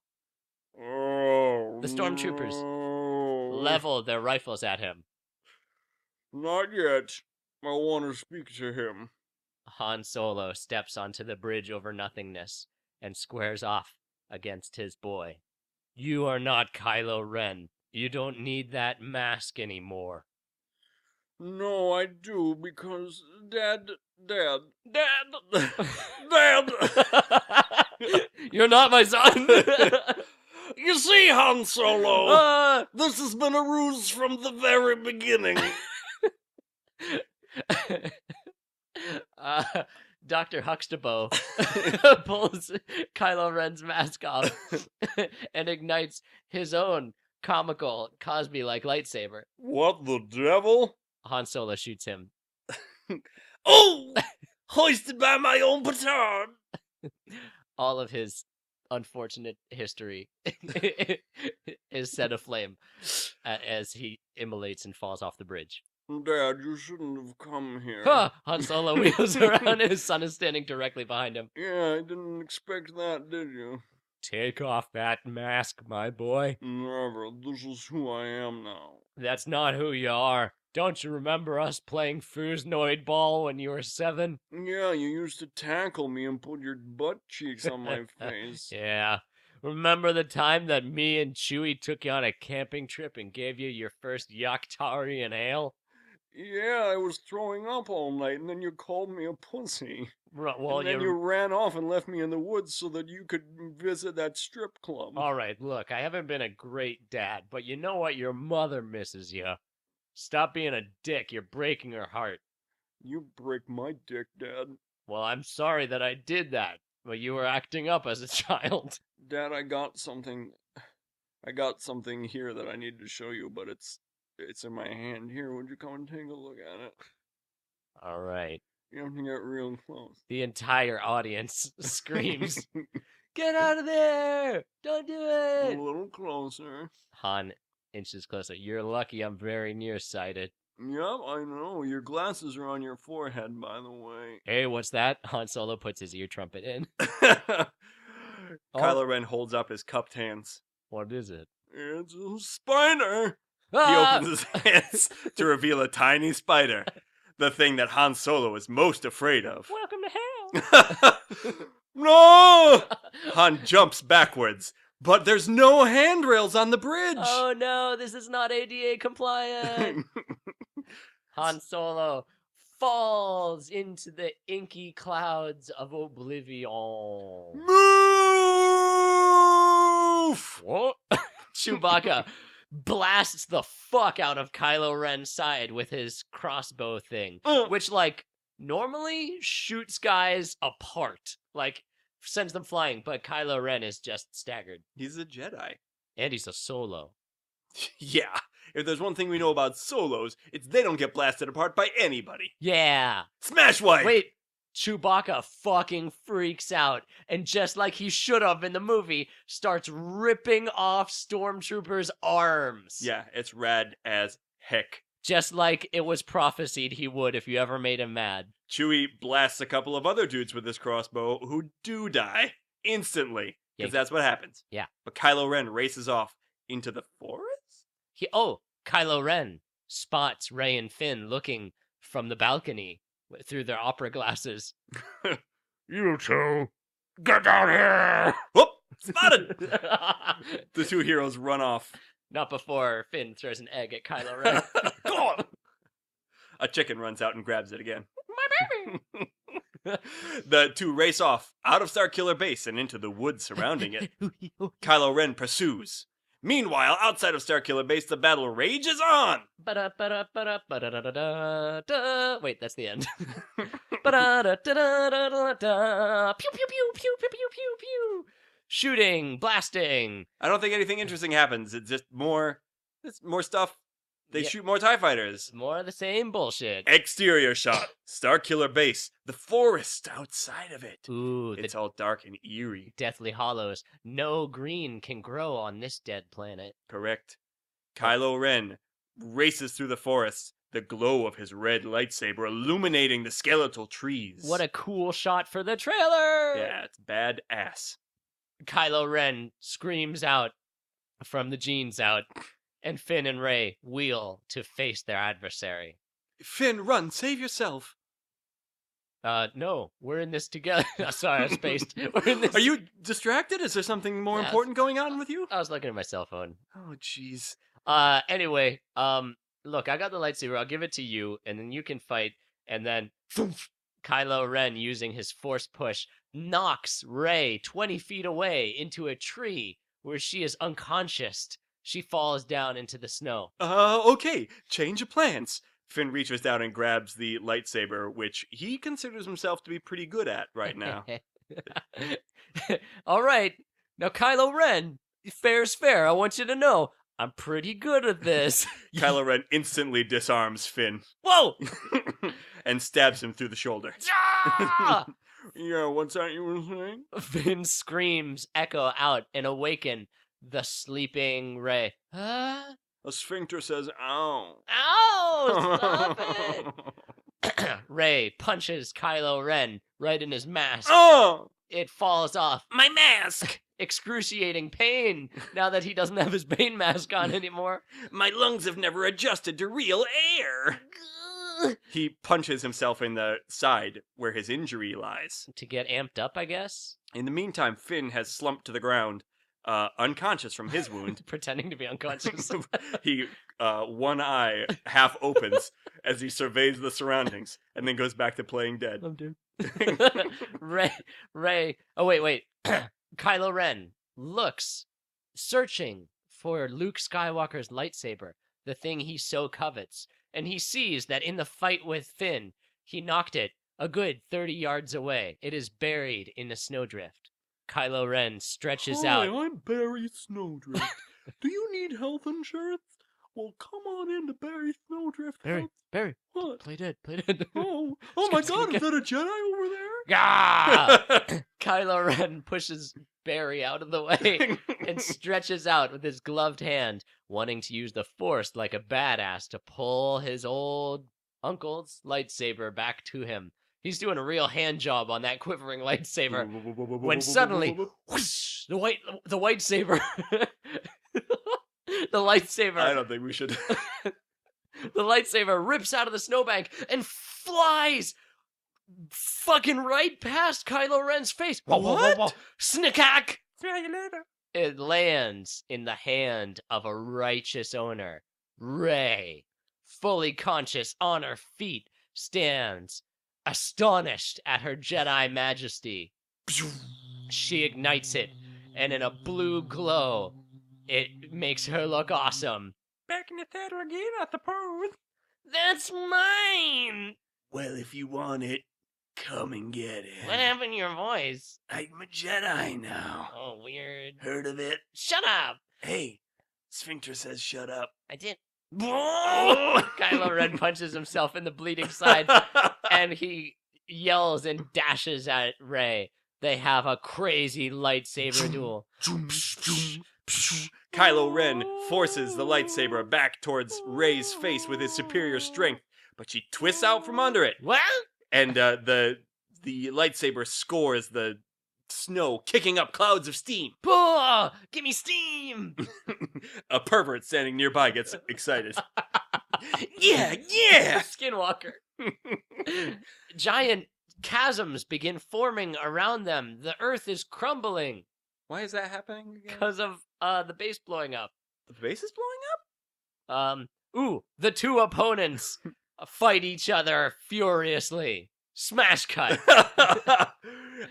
Speaker 2: Oh,
Speaker 1: The stormtroopers
Speaker 2: no.
Speaker 1: level their rifles at him.
Speaker 2: Not yet. I want to speak to him.
Speaker 1: Han Solo steps onto the bridge over nothingness and squares off against his boy. You are not Kylo Ren. You don't need that mask anymore.
Speaker 2: No, I do, because Dad.
Speaker 1: You're not my son.
Speaker 2: You see, Han Solo, this has been a ruse from the very beginning.
Speaker 1: Dr. Huxtable pulls Kylo Ren's mask off and ignites his own comical Cosby-like lightsaber.
Speaker 2: What the devil?
Speaker 1: Han Solo shoots him.
Speaker 2: Oh! Hoisted by my own petard!
Speaker 1: All of his unfortunate history is set aflame as he immolates and falls off the bridge.
Speaker 2: Dad, you shouldn't have come here.
Speaker 1: Huh! Han Solo wheels around and his son is standing directly behind him.
Speaker 2: Yeah, I didn't expect that, did you?
Speaker 1: Take off that mask, my boy.
Speaker 2: Never. This is who I am now.
Speaker 1: That's not who you are. Don't you remember us playing Foosnoid Ball when you were 7?
Speaker 2: Yeah, you used to tackle me and put your butt cheeks on my face.
Speaker 1: Yeah. Remember the time that me and Chewie took you on a camping trip and gave you your first Yaktarian ale?
Speaker 2: Yeah, I was throwing up all night, and then you called me a pussy.
Speaker 1: Well,
Speaker 2: and then you ran off and left me in the woods so that you could visit that strip club.
Speaker 1: All right, look, I haven't been a great dad, but you know what? Your mother misses you. Stop being a dick. You're breaking her heart.
Speaker 2: You break my dick, Dad.
Speaker 1: Well, I'm sorry that I did that, but you were acting up as a child.
Speaker 2: Dad, I got something here that I need to show you, but it's in my hand. Here, would you come and take a look at it?
Speaker 1: All right.
Speaker 2: You have to get real close.
Speaker 1: The entire audience screams, "Get out of there! Don't do
Speaker 2: A
Speaker 1: it!"
Speaker 2: little closer.
Speaker 1: Han inches closer. You're lucky I'm very nearsighted.
Speaker 2: Yep, I know. Your glasses are on your forehead, by the way.
Speaker 1: Hey, what's that? Han Solo puts his ear trumpet in.
Speaker 2: Kylo Ren holds up his cupped hands.
Speaker 1: What is it?
Speaker 2: It's a spider! He
Speaker 1: Ah!
Speaker 2: opens his hands to reveal a tiny spider. The thing that Han Solo is most afraid of.
Speaker 3: Welcome to hell.
Speaker 2: No! Han jumps backwards, but there's no handrails on the bridge.
Speaker 1: Oh no, this is not ADA compliant. Han Solo falls into the inky clouds of oblivion.
Speaker 2: Move!
Speaker 1: What? Chewbacca blasts the fuck out of Kylo Ren's side with his crossbow thing, which, like, normally shoots guys apart, like, sends them flying, but Kylo Ren is just staggered.
Speaker 2: He's a Jedi.
Speaker 1: And he's a Solo.
Speaker 2: Yeah, if there's one thing we know about Solos, it's they don't get blasted apart by anybody.
Speaker 1: Yeah.
Speaker 2: Smash wipe!
Speaker 1: Wait, Chewbacca fucking freaks out, and just like he should have in the movie, starts ripping off stormtroopers' arms.
Speaker 2: Yeah, it's rad as heck.
Speaker 1: Just like it was prophesied he would if you ever made him mad.
Speaker 2: Chewie blasts a couple of other dudes with his crossbow who do die instantly, because that's what happens.
Speaker 1: Yeah.
Speaker 2: But Kylo Ren races off into the forest?
Speaker 1: Kylo Ren spots Rey and Finn looking from the balcony through their opera glasses.
Speaker 5: You two, get down here!
Speaker 2: Whoop! Spotted! The two heroes run off.
Speaker 1: Not before Finn throws an egg at Kylo Ren.
Speaker 2: Go on! A chicken runs out and grabs it again.
Speaker 1: My baby!
Speaker 2: The two race off out of Starkiller Base and into the woods surrounding it. Kylo Ren pursues. Meanwhile, outside of Starkiller Base, the battle rages on.
Speaker 1: Wait, that's the end. Pew pew pew pew pew pew pew pew. Shooting, blasting.
Speaker 2: I don't think anything interesting happens. It's just more stuff. They shoot more TIE fighters.
Speaker 1: More of the same bullshit.
Speaker 2: Exterior shot. Starkiller Base. The forest outside of it.
Speaker 1: Ooh,
Speaker 2: It's all dark and eerie.
Speaker 1: Deathly Hollows. No green can grow on this dead planet.
Speaker 2: Correct. Kylo Ren races through the forest, the glow of his red lightsaber illuminating the skeletal trees.
Speaker 1: What a cool shot for the trailer!
Speaker 2: Yeah, it's badass.
Speaker 1: Kylo Ren screams out from the jeans out, and Finn and Rey wheel to face their adversary.
Speaker 2: Finn, run, save yourself.
Speaker 1: No, we're in this together. Sorry, I spaced. We're in this.
Speaker 2: Are you distracted? Is there something more important going on with you?
Speaker 1: I was looking at my cell phone.
Speaker 2: Oh, jeez.
Speaker 1: Anyway, look, I got the lightsaber. I'll give it to you, and then you can fight, and then Kylo Ren, using his force push, knocks Rey 20 feet away into a tree where she is unconscious. She falls down into the snow.
Speaker 2: Okay, change of plans. Finn reaches down and grabs the lightsaber, which he considers himself to be pretty good at right now.
Speaker 1: All right, now Kylo Ren, fair's fair. I want you to know, I'm pretty good at this.
Speaker 2: Kylo Ren instantly disarms Finn.
Speaker 1: Whoa!
Speaker 2: And stabs him through the shoulder.
Speaker 1: Ah!
Speaker 2: Yeah, what's that you were saying?
Speaker 1: Finn's screams echo out and awaken the sleeping Rey.
Speaker 2: A sphincter says, ow.
Speaker 1: Ow! Stop it! Rey punches Kylo Ren right in his mask.
Speaker 2: Oh!
Speaker 1: It falls off.
Speaker 2: My mask!
Speaker 1: Excruciating pain now that he doesn't have his pain mask on anymore.
Speaker 2: My lungs have never adjusted to real air. He punches himself in the side where his injury lies.
Speaker 1: To get amped up, I guess?
Speaker 2: In the meantime, Finn has slumped to the ground, unconscious from his wound.
Speaker 1: Pretending to be unconscious.
Speaker 2: He, one eye half opens as he surveys the surroundings and then goes back to playing dead.
Speaker 1: I'm dead. Rey. Oh, wait. Kylo Ren looks, searching for Luke Skywalker's lightsaber, the thing he so covets, and he sees that in the fight with Finn, he knocked it a good 30 yards away. It is buried in a snowdrift. Kylo Ren stretches out.
Speaker 2: I'm Barry Snowdrift. Do you need health insurance? Well, come on in to Barry Snowdrift.
Speaker 1: Barry,
Speaker 2: What?
Speaker 1: play dead.
Speaker 2: Oh my God! Is that a Jedi over there?
Speaker 1: Gah! Kylo Ren pushes Barry out of the way and stretches out with his gloved hand, wanting to use the Force like a badass to pull his old uncle's lightsaber back to him. He's doing a real hand job on that quivering lightsaber. When suddenly, whoosh, the white saber, the lightsaber.
Speaker 2: I don't think we should.
Speaker 1: The lightsaber rips out of the snowbank and flies fucking right past Kylo Ren's face.
Speaker 2: What?
Speaker 1: Snickhack!
Speaker 4: See you later.
Speaker 1: It lands in the hand of a righteous owner. Rey, fully conscious on her feet, stands astonished at her Jedi majesty. She ignites it, and in a blue glow, it makes her look awesome.
Speaker 4: Back in the saddle again, I suppose.
Speaker 1: That's mine!
Speaker 2: Well, if you want it, come and get it.
Speaker 1: What happened to your voice?
Speaker 2: I'm a Jedi now.
Speaker 1: Oh, weird.
Speaker 2: Heard of it?
Speaker 1: Shut up!
Speaker 2: Hey, Sphincter says shut up.
Speaker 1: I did. Kylo Ren punches himself in the bleeding side, and he yells and dashes at Rey. They have a crazy lightsaber duel.
Speaker 2: Kylo Ren forces the lightsaber back towards Rey's face with his superior strength, but she twists out from under it,
Speaker 1: What?
Speaker 2: and the lightsaber scores the snow, kicking up clouds of steam.
Speaker 1: Puh! Give me steam!
Speaker 2: A pervert standing nearby gets excited. Yeah!
Speaker 1: Skinwalker. Giant chasms begin forming around them. The earth is crumbling
Speaker 2: Why is that happening again?
Speaker 1: because of the base blowing up.
Speaker 2: The base is blowing
Speaker 1: The two opponents fight each other furiously. Smash cut.
Speaker 2: up?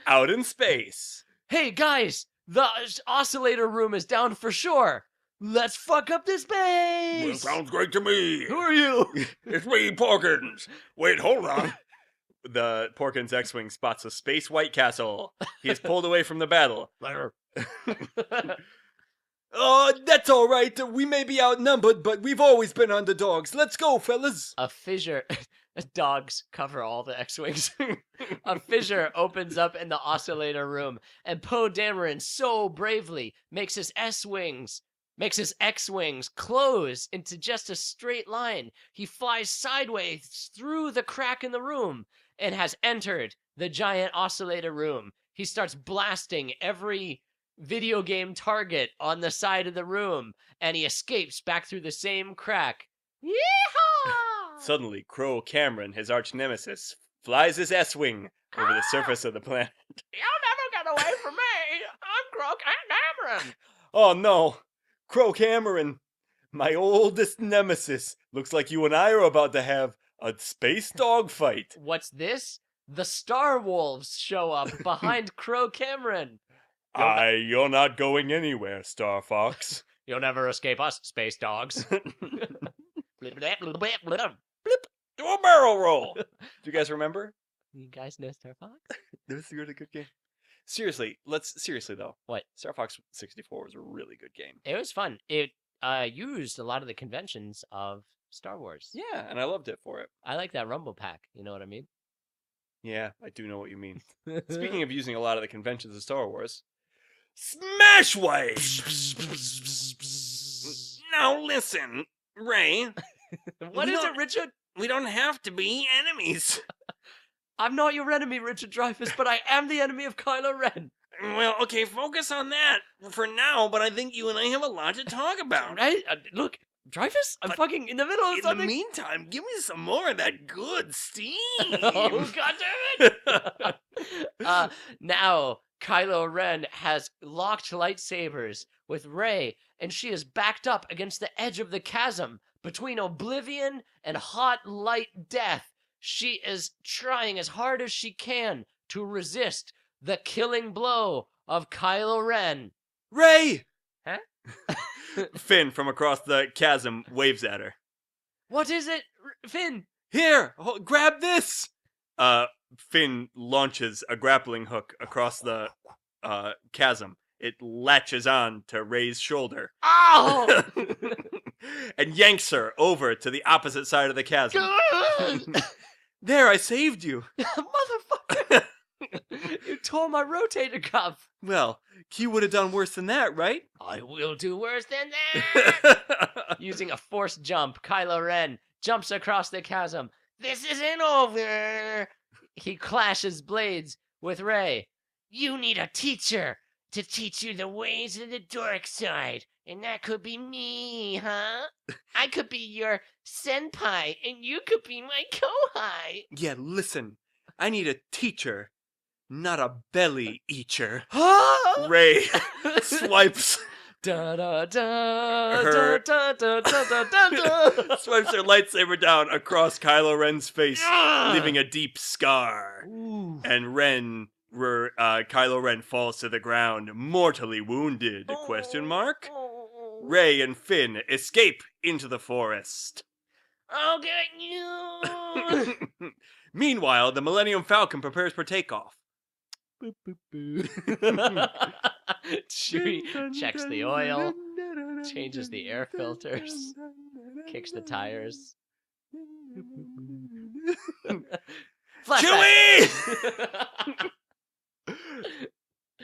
Speaker 2: Out in space.
Speaker 1: Hey guys, the oscillator room is down for sure. Let's fuck up this base.
Speaker 2: Sounds great to me.
Speaker 1: Who are you?
Speaker 2: It's me, Porkins. Wait, hold on. The Porkins X-Wing spots a space White Castle. He is pulled away from the battle. Oh, that's all right. We may be outnumbered, but we've always been underdogs. Let's go, fellas.
Speaker 1: A fissure. Dogs cover all the X-Wings. A fissure opens up in the oscillator room, and Poe Dameron so bravely makes his X-Wings close into just a straight line. He flies sideways through the crack in the room and has entered the giant oscillator room. He starts blasting every video game target on the side of the room, and he escapes back through the same crack. Yeehaw!
Speaker 2: Suddenly, Crow Cameron, his arch nemesis, flies his S-Wing over the surface of the planet.
Speaker 1: You'll never get away from me! I'm Croak and Cameron!
Speaker 2: Oh no! Crow Cameron, my oldest nemesis. Looks like you and I are about to have a space dogfight.
Speaker 1: What's this? The Star Wolves show up behind Crow Cameron.
Speaker 2: You're not going anywhere, Star Fox.
Speaker 1: You'll never escape us, space dogs.
Speaker 2: Do a barrel roll. Do you guys remember?
Speaker 1: You guys know Star Fox?
Speaker 2: It was a really good game. Seriously though.
Speaker 1: What?
Speaker 2: Star Fox 64 was a really good game.
Speaker 1: It was fun. It used a lot of the conventions of Star Wars.
Speaker 2: Yeah, and I loved it for it.
Speaker 1: I like that rumble pack. You know what I mean?
Speaker 2: Yeah, I do know what you mean. Speaking of using a lot of the conventions of Star Wars, Smash Wave! Now listen, Ray.
Speaker 1: What is it, Richard?
Speaker 2: We don't have to be enemies.
Speaker 1: I'm not your enemy, Richard Dreyfuss, but I am the enemy of Kylo Ren.
Speaker 2: Well, okay, focus on that for now, but I think you and I have a lot to talk about.
Speaker 1: Right? Look, Dreyfuss, I'm
Speaker 2: But
Speaker 1: fucking in the middle of
Speaker 2: In
Speaker 1: something.
Speaker 2: the meantime, give me some more of that good steam.
Speaker 1: Oh, God damn it! Now, Kylo Ren has locked lightsabers with Rey, and she is backed up against the edge of the chasm between oblivion and hot light death. She is trying as hard as she can to resist the killing blow of Kylo Ren.
Speaker 2: Ray!
Speaker 1: Huh?
Speaker 2: Finn from across the chasm waves at her.
Speaker 1: What is it, Finn?
Speaker 2: Here, grab this! Finn launches a grappling hook across the chasm. It latches on to Rey's shoulder.
Speaker 1: Ow!
Speaker 2: And yanks her over to the opposite side of the chasm. There, I saved you.
Speaker 1: Motherfucker! You tore my rotator cuff.
Speaker 2: Well, you would have done worse than that, right?
Speaker 1: I will do worse than that. Using a forced jump, Kylo Ren jumps across the chasm. This isn't over. He clashes blades with Rey. You need a teacher to teach you the ways of the dark side. And that could be me, huh? I could be your senpai, and you could be my kohai.
Speaker 2: Yeah, listen. I need a teacher, not a belly eater.
Speaker 1: Huh?
Speaker 2: Rey swipes
Speaker 1: Da da da
Speaker 2: Her-
Speaker 1: da da da da da da.
Speaker 2: swipes her lightsaber down across Kylo Ren's face,
Speaker 1: Ah!
Speaker 2: leaving a deep scar.
Speaker 1: Ooh.
Speaker 2: And Kylo Ren falls to the ground, mortally wounded? Question mark. Rey and Finn escape into the forest.
Speaker 1: I'll get you.
Speaker 2: Meanwhile, the Millennium Falcon prepares for takeoff.
Speaker 1: Chewie checks the oil, changes the air filters, kicks the tires. Flashback.
Speaker 2: Chewie!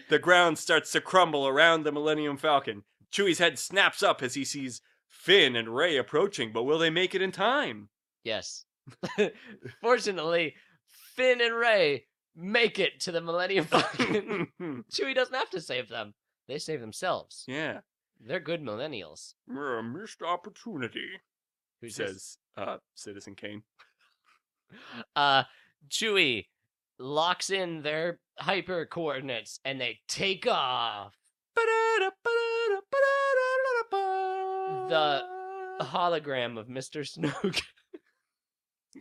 Speaker 2: The ground starts to crumble around the Millennium Falcon. Chewie's head snaps up as he sees Finn and Rey approaching, but will they make it in time?
Speaker 1: Yes. Fortunately, Finn and Rey make it to the Millennium Falcon. Chewie doesn't have to save them. They save themselves.
Speaker 2: Yeah.
Speaker 1: They're good millennials.
Speaker 2: A missed opportunity,
Speaker 1: Who's this?
Speaker 2: says Citizen Kane.
Speaker 1: Chewie locks in their hyper coordinates and they take off. The hologram of Mr. Snoke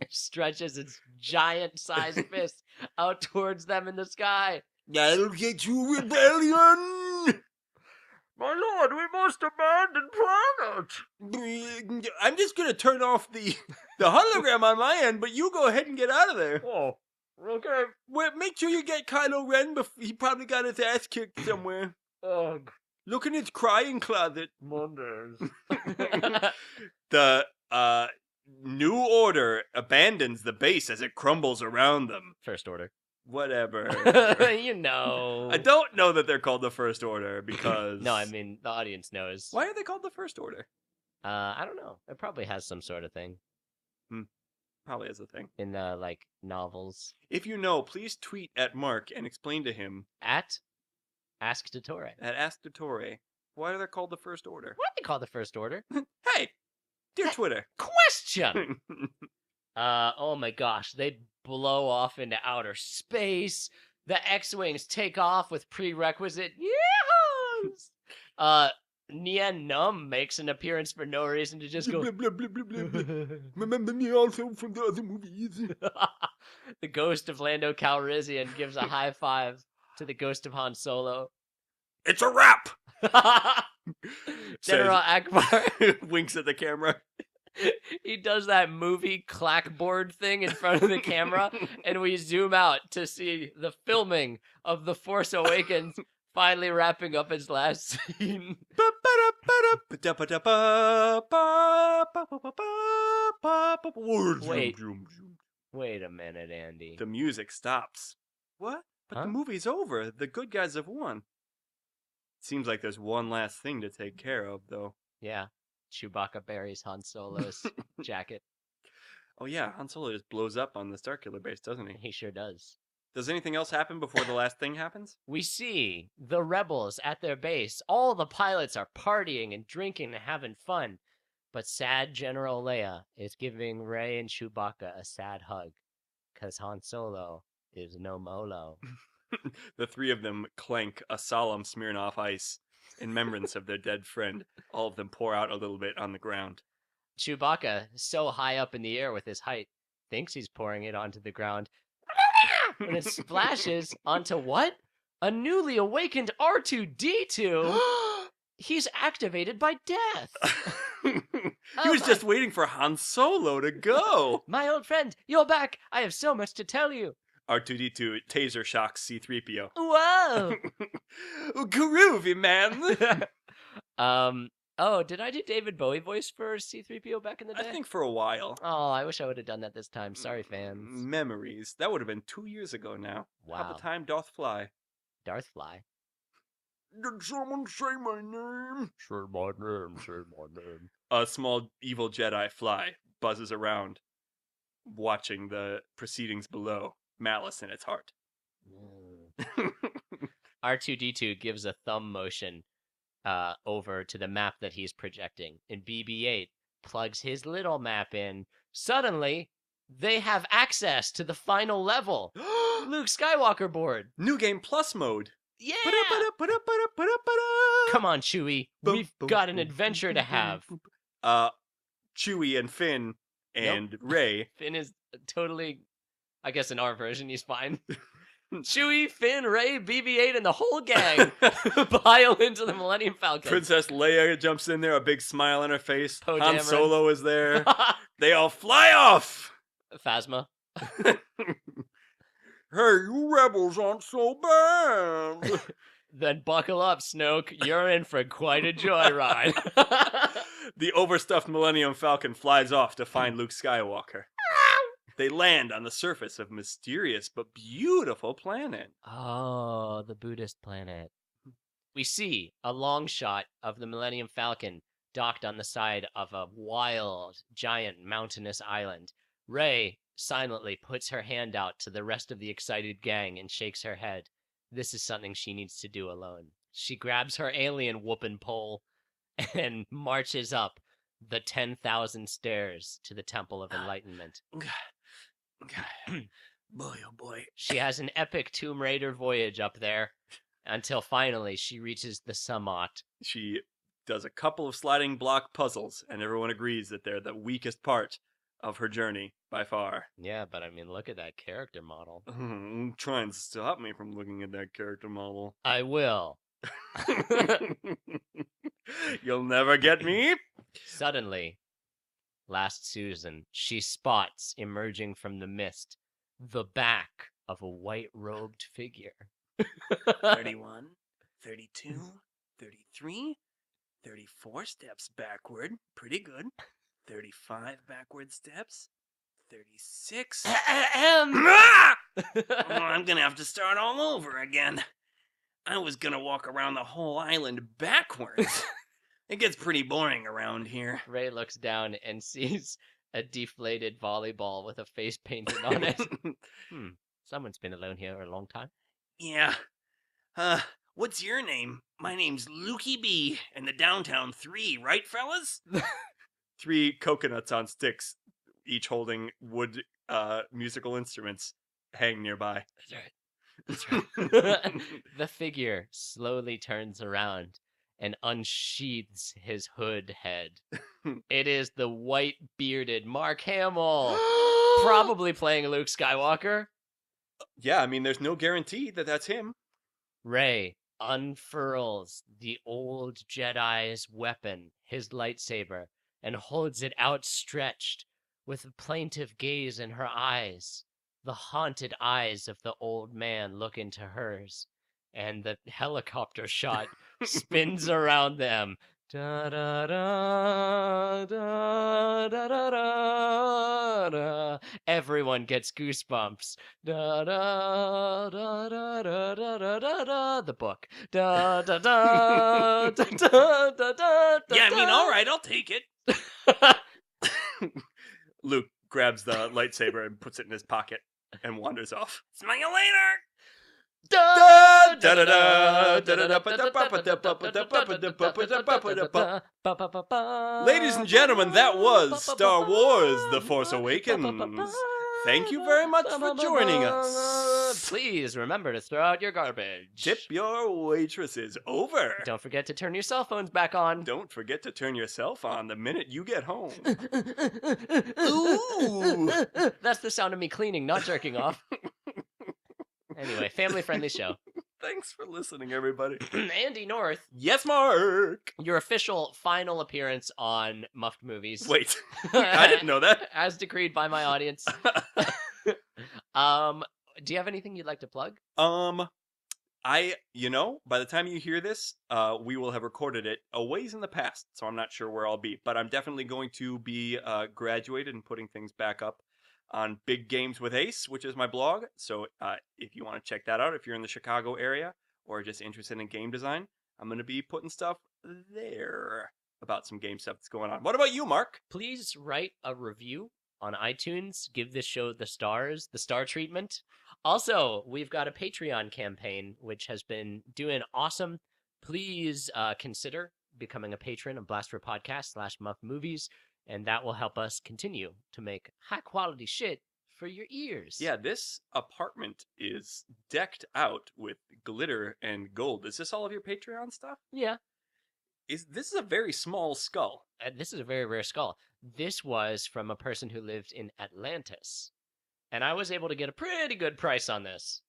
Speaker 1: stretches its giant-sized fist out towards them in the sky.
Speaker 2: I'll get you, rebellion!
Speaker 5: My lord, we must abandon planet!
Speaker 2: I'm just gonna turn off the hologram on my end, but you go ahead and get out of there.
Speaker 5: Oh, okay.
Speaker 2: Well, make sure you get Kylo Ren, he probably got his ass kicked somewhere.
Speaker 5: Ugh,
Speaker 2: Look in his crying closet.
Speaker 5: Mondays.
Speaker 2: The New Order abandons the base as it crumbles around them.
Speaker 1: First Order.
Speaker 2: Whatever.
Speaker 1: You know.
Speaker 2: I don't know that they're called the First Order because...
Speaker 1: No, I mean, the audience knows.
Speaker 2: Why are they called the First Order?
Speaker 1: I don't know. It probably has some sort of thing
Speaker 2: Probably is a thing.
Speaker 1: in, like, novels.
Speaker 2: If you know, please tweet at Mark and explain to him
Speaker 1: At Ask Dottore.
Speaker 2: at Askdottore why are they called the First Order.
Speaker 1: What do they call the First Order?
Speaker 2: Hey, dear Twitter.
Speaker 1: Question! Oh my gosh, they blow off into outer space. The X-Wings take off with prerequisite yeehaws! Nien Nunb makes an appearance for no reason to just go...
Speaker 2: Blah, blah, blah, blah, blah, blah. Remember me also from the other movies.
Speaker 1: The ghost of Lando Calrissian gives a high five to the ghost of Han Solo.
Speaker 2: It's a wrap!
Speaker 1: General Akbar,
Speaker 2: Winks at the camera.
Speaker 1: he does that movie clackboard thing in front of the camera, and we zoom out to see the filming of The Force Awakens finally wrapping up its last scene. Wait. Wait a minute, Andy.
Speaker 2: The music stops. What? But
Speaker 1: Huh?
Speaker 2: the movie's over. The good guys have won. Seems like there's one last thing to take care of, though.
Speaker 1: Yeah. Chewbacca buries Han Solo's jacket.
Speaker 2: Oh yeah, Han Solo just blows up on the Starkiller base, doesn't he?
Speaker 1: He sure does.
Speaker 2: Does anything else happen before the last thing happens?
Speaker 1: We see the rebels at their base. All the pilots are partying and drinking and having fun. But sad General Leia is giving Rey and Chewbacca a sad hug. Because Han Solo is no molo.
Speaker 2: The three of them clank a solemn Smirnoff Ice in remembrance of their dead friend. All of them pour out a little bit on the ground.
Speaker 1: Chewbacca, so high up in the air with his height, thinks he's pouring it onto the ground. And it splashes onto what? A newly awakened R2-D2? He's activated by death.
Speaker 2: He was just waiting for Han Solo to go.
Speaker 1: My old friend, you're back. I have so much to tell you.
Speaker 2: R2-D2 taser shocks C-3PO.
Speaker 1: Whoa.
Speaker 2: Groovy, man.
Speaker 1: Oh, did I do David Bowie voice for C-3PO back in the day?
Speaker 2: I think for a while.
Speaker 1: Oh, I wish I would have done that this time. Sorry, fans.
Speaker 2: Memories. That would have been 2 years ago now.
Speaker 1: Wow.
Speaker 2: How the time doth fly.
Speaker 1: Darth Fly.
Speaker 2: Did someone say my name?
Speaker 5: Say my name, say my name.
Speaker 2: A small evil Jedi fly buzzes around, watching the proceedings below, malice in its heart.
Speaker 1: R2-D2 gives a thumb motion over to the map that he's projecting, and BB-8 plugs his little map in. Suddenly, they have access to the final level. Luke Skywalker board.
Speaker 2: New Game Plus mode.
Speaker 1: Yeah!
Speaker 2: Ba-da-ba-da-ba-da-ba-da-ba-da.
Speaker 1: Come on, Chewie.
Speaker 2: Boom,
Speaker 1: We've
Speaker 2: boom,
Speaker 1: got an
Speaker 2: boom,
Speaker 1: adventure
Speaker 2: boom,
Speaker 1: to
Speaker 2: boom,
Speaker 1: have.
Speaker 2: boom, Chewie and Finn and Rey.
Speaker 1: Finn is totally, I guess in our version, he's fine. Chewie, Finn, Rey, BB-8, and the whole gang pile into the Millennium Falcon.
Speaker 2: Princess Leia jumps in there, a big smile on her face.
Speaker 1: Poe
Speaker 2: Han
Speaker 1: Dameron.
Speaker 2: Solo is there. They all fly off.
Speaker 1: Phasma.
Speaker 2: Hey, you rebels aren't so bad.
Speaker 1: Then buckle up, Snoke. You're in for quite a joyride.
Speaker 2: The overstuffed Millennium Falcon flies off to find Luke Skywalker. They land on the surface of a mysterious but beautiful planet.
Speaker 1: Oh, the Buddhist planet. We see a long shot of the Millennium Falcon docked on the side of a wild, giant, mountainous island. Rey silently puts her hand out to the rest of the excited gang and shakes her head. This is something she needs to do alone. She grabs her alien whooping pole and marches up the 10,000 stairs to the Temple of Enlightenment.
Speaker 2: Boy, oh boy.
Speaker 1: She has an epic Tomb Raider voyage up there until finally she reaches the summit.
Speaker 2: She does a couple of sliding block puzzles, and everyone agrees that they're the weakest part of her journey by far.
Speaker 1: Yeah, but I mean, look at that character model.
Speaker 2: Try and stop me from looking at that character model.
Speaker 1: I will.
Speaker 2: You'll never get me.
Speaker 1: Suddenly, last Susan, she spots emerging from the mist the back of a white-robed figure.
Speaker 2: 31, 32, 33, 34 steps backward. Pretty good. 35 backward steps. 36.
Speaker 1: Ahem.
Speaker 2: I'm gonna have to start all over again. I was gonna walk around the whole island backwards. It gets pretty boring around here.
Speaker 1: Ray looks down and sees a deflated volleyball with a face painted on it. Someone's been alone here a long time.
Speaker 2: Yeah. What's your name? My name's Lukey B, and the Downtown 3, right, fellas? 3 coconuts on sticks, each holding wood musical instruments, hang nearby.
Speaker 1: That's right. The figure slowly turns around and unsheathes his hood head. It is the white-bearded Mark Hamill, probably playing Luke Skywalker.
Speaker 2: Yeah, I mean, there's no guarantee that that's him.
Speaker 1: Rey unfurls the old Jedi's weapon, his lightsaber, and holds it outstretched with a plaintive gaze in her eyes. The haunted eyes of the old man look into hers, and the helicopter shot spins around them Da da da da da da da da. Everyone gets goosebumps. Da da da da da da da da da. The book. Da da da da da da da.
Speaker 2: Yeah, I mean, all right, I'll take it. Luke grabs the lightsaber and puts it in his pocket and wanders off. Smell you later. Ladies and gentlemen, that was Star Wars: The Force Awakens. Thank you very much for joining us.
Speaker 1: Please remember to throw out your garbage.
Speaker 2: Tip your waitresses over.
Speaker 1: Don't forget to turn your cell phones back on.
Speaker 2: Don't forget to turn your cell phone on the minute you get home.
Speaker 1: Ooh. That's the sound of me cleaning, not jerking off. Anyway, family-friendly show.
Speaker 2: Thanks for listening, everybody.
Speaker 1: Andy North.
Speaker 2: Yes, Mark.
Speaker 1: Your official final appearance on Muffed Movies.
Speaker 2: Wait, I didn't know that.
Speaker 1: As decreed by my audience. Do you have anything you'd like to plug?
Speaker 2: By the time you hear this, we will have recorded it a ways in the past, so I'm not sure where I'll be. But I'm definitely going to be graduated and putting things back up on Big Games with Ace, which is my blog. So if you want to check that out, if you're in the Chicago area or just interested in game design, I'm going to be putting stuff there about some game stuff that's going on. What about you, Mark?
Speaker 1: Please write a review on iTunes. Give this show the star treatment. Also, we've got a Patreon campaign, which has been doing awesome. Please consider becoming a patron of Blastropodcast /Muffed Movies. And that will help us continue to make high-quality shit for your ears.
Speaker 2: Yeah, this apartment is decked out with glitter and gold. Is this all of your Patreon stuff?
Speaker 1: Yeah.
Speaker 2: This is a very small skull.
Speaker 1: This is a very rare skull. This was from a person who lived in Atlantis. And I was able to get a pretty good price on this.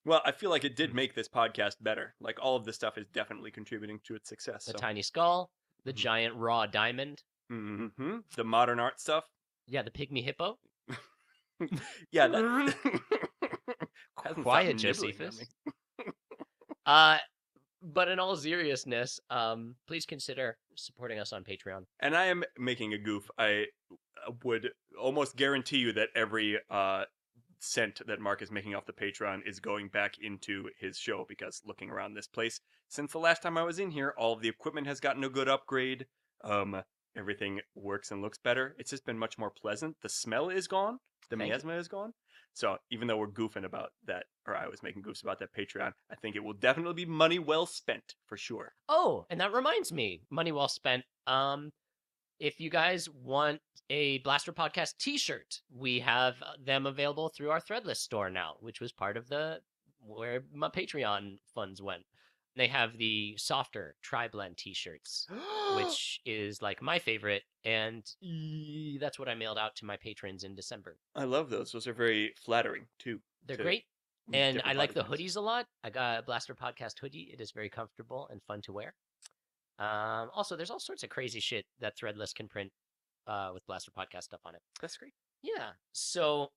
Speaker 2: Well, I feel like it did make this podcast better. Like, all of this stuff is definitely contributing to its success.
Speaker 1: The tiny skull, the giant raw diamond.
Speaker 2: Mm-hmm. The modern art stuff.
Speaker 1: Yeah, the pygmy hippo.
Speaker 2: Yeah, that...
Speaker 1: Quiet, Josephus. But in all seriousness, please consider supporting us on Patreon.
Speaker 2: And I am making a goof. I would almost guarantee you that every cent that Mark is making off the Patreon is going back into his show, because looking around this place, since the last time I was in here, all of the equipment has gotten a good upgrade. Everything works and looks better. It's just been much more pleasant. The smell is gone. The miasma is gone. So even though we're goofing about that, or I was making goofs about that Patreon, I think it will definitely be money well spent for sure.
Speaker 1: Oh, and that reminds me, money well spent. If you guys want a Blaster Podcast t-shirt, we have them available through our Threadless store now, which was part of where my Patreon funds went. They have the softer tri-blend t-shirts, which is like my favorite, and that's what I mailed out to my patrons in December.
Speaker 2: I love those. Those are very flattering, too.
Speaker 1: They're great, and I like the hoodies a lot. I got a Blaster Podcast hoodie. It is very comfortable and fun to wear. Also, there's all sorts of crazy shit that Threadless can print with Blaster Podcast stuff on it.
Speaker 2: That's great.
Speaker 1: Yeah, so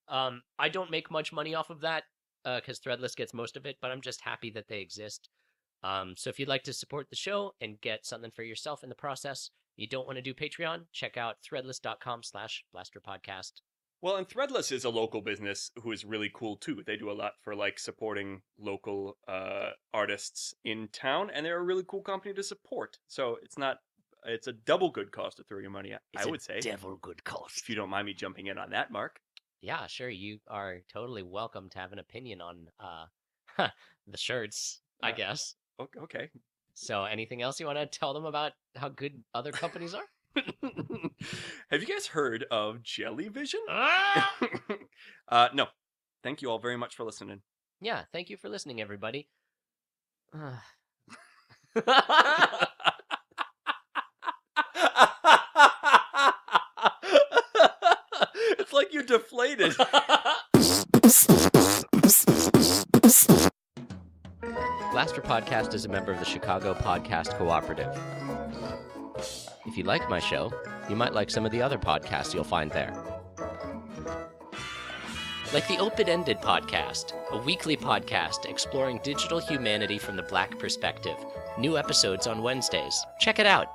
Speaker 1: I don't make much money off of that, because Threadless gets most of it, but I'm just happy that they exist. So if you'd like to support the show and get something for yourself in the process, you don't want to do Patreon, check out threadless.com/blasterpodcast.
Speaker 2: Well, and Threadless is a local business who is really cool too. They do a lot for like supporting local artists in town, and they're a really cool company to support. So it's a double good cause to throw your money at, I would say.
Speaker 1: Devil good cause.
Speaker 2: If you don't mind me jumping in on that, Mark.
Speaker 1: Yeah, sure. You are totally welcome to have an opinion on the shirts, I guess.
Speaker 2: Okay.
Speaker 1: So anything else you want to tell them about how good other companies are?
Speaker 2: Have you guys heard of Jellyvision? No. Thank you all very much for listening.
Speaker 1: Yeah, thank you for listening, everybody.
Speaker 2: It's like you're deflated.
Speaker 1: Blaster Podcast is a member of the Chicago Podcast Cooperative. If you like my show, you might like some of the other podcasts you'll find there. Like the Open-Ended Podcast, a weekly podcast exploring digital humanity from the Black perspective, New episodes on Wednesdays. Check it out.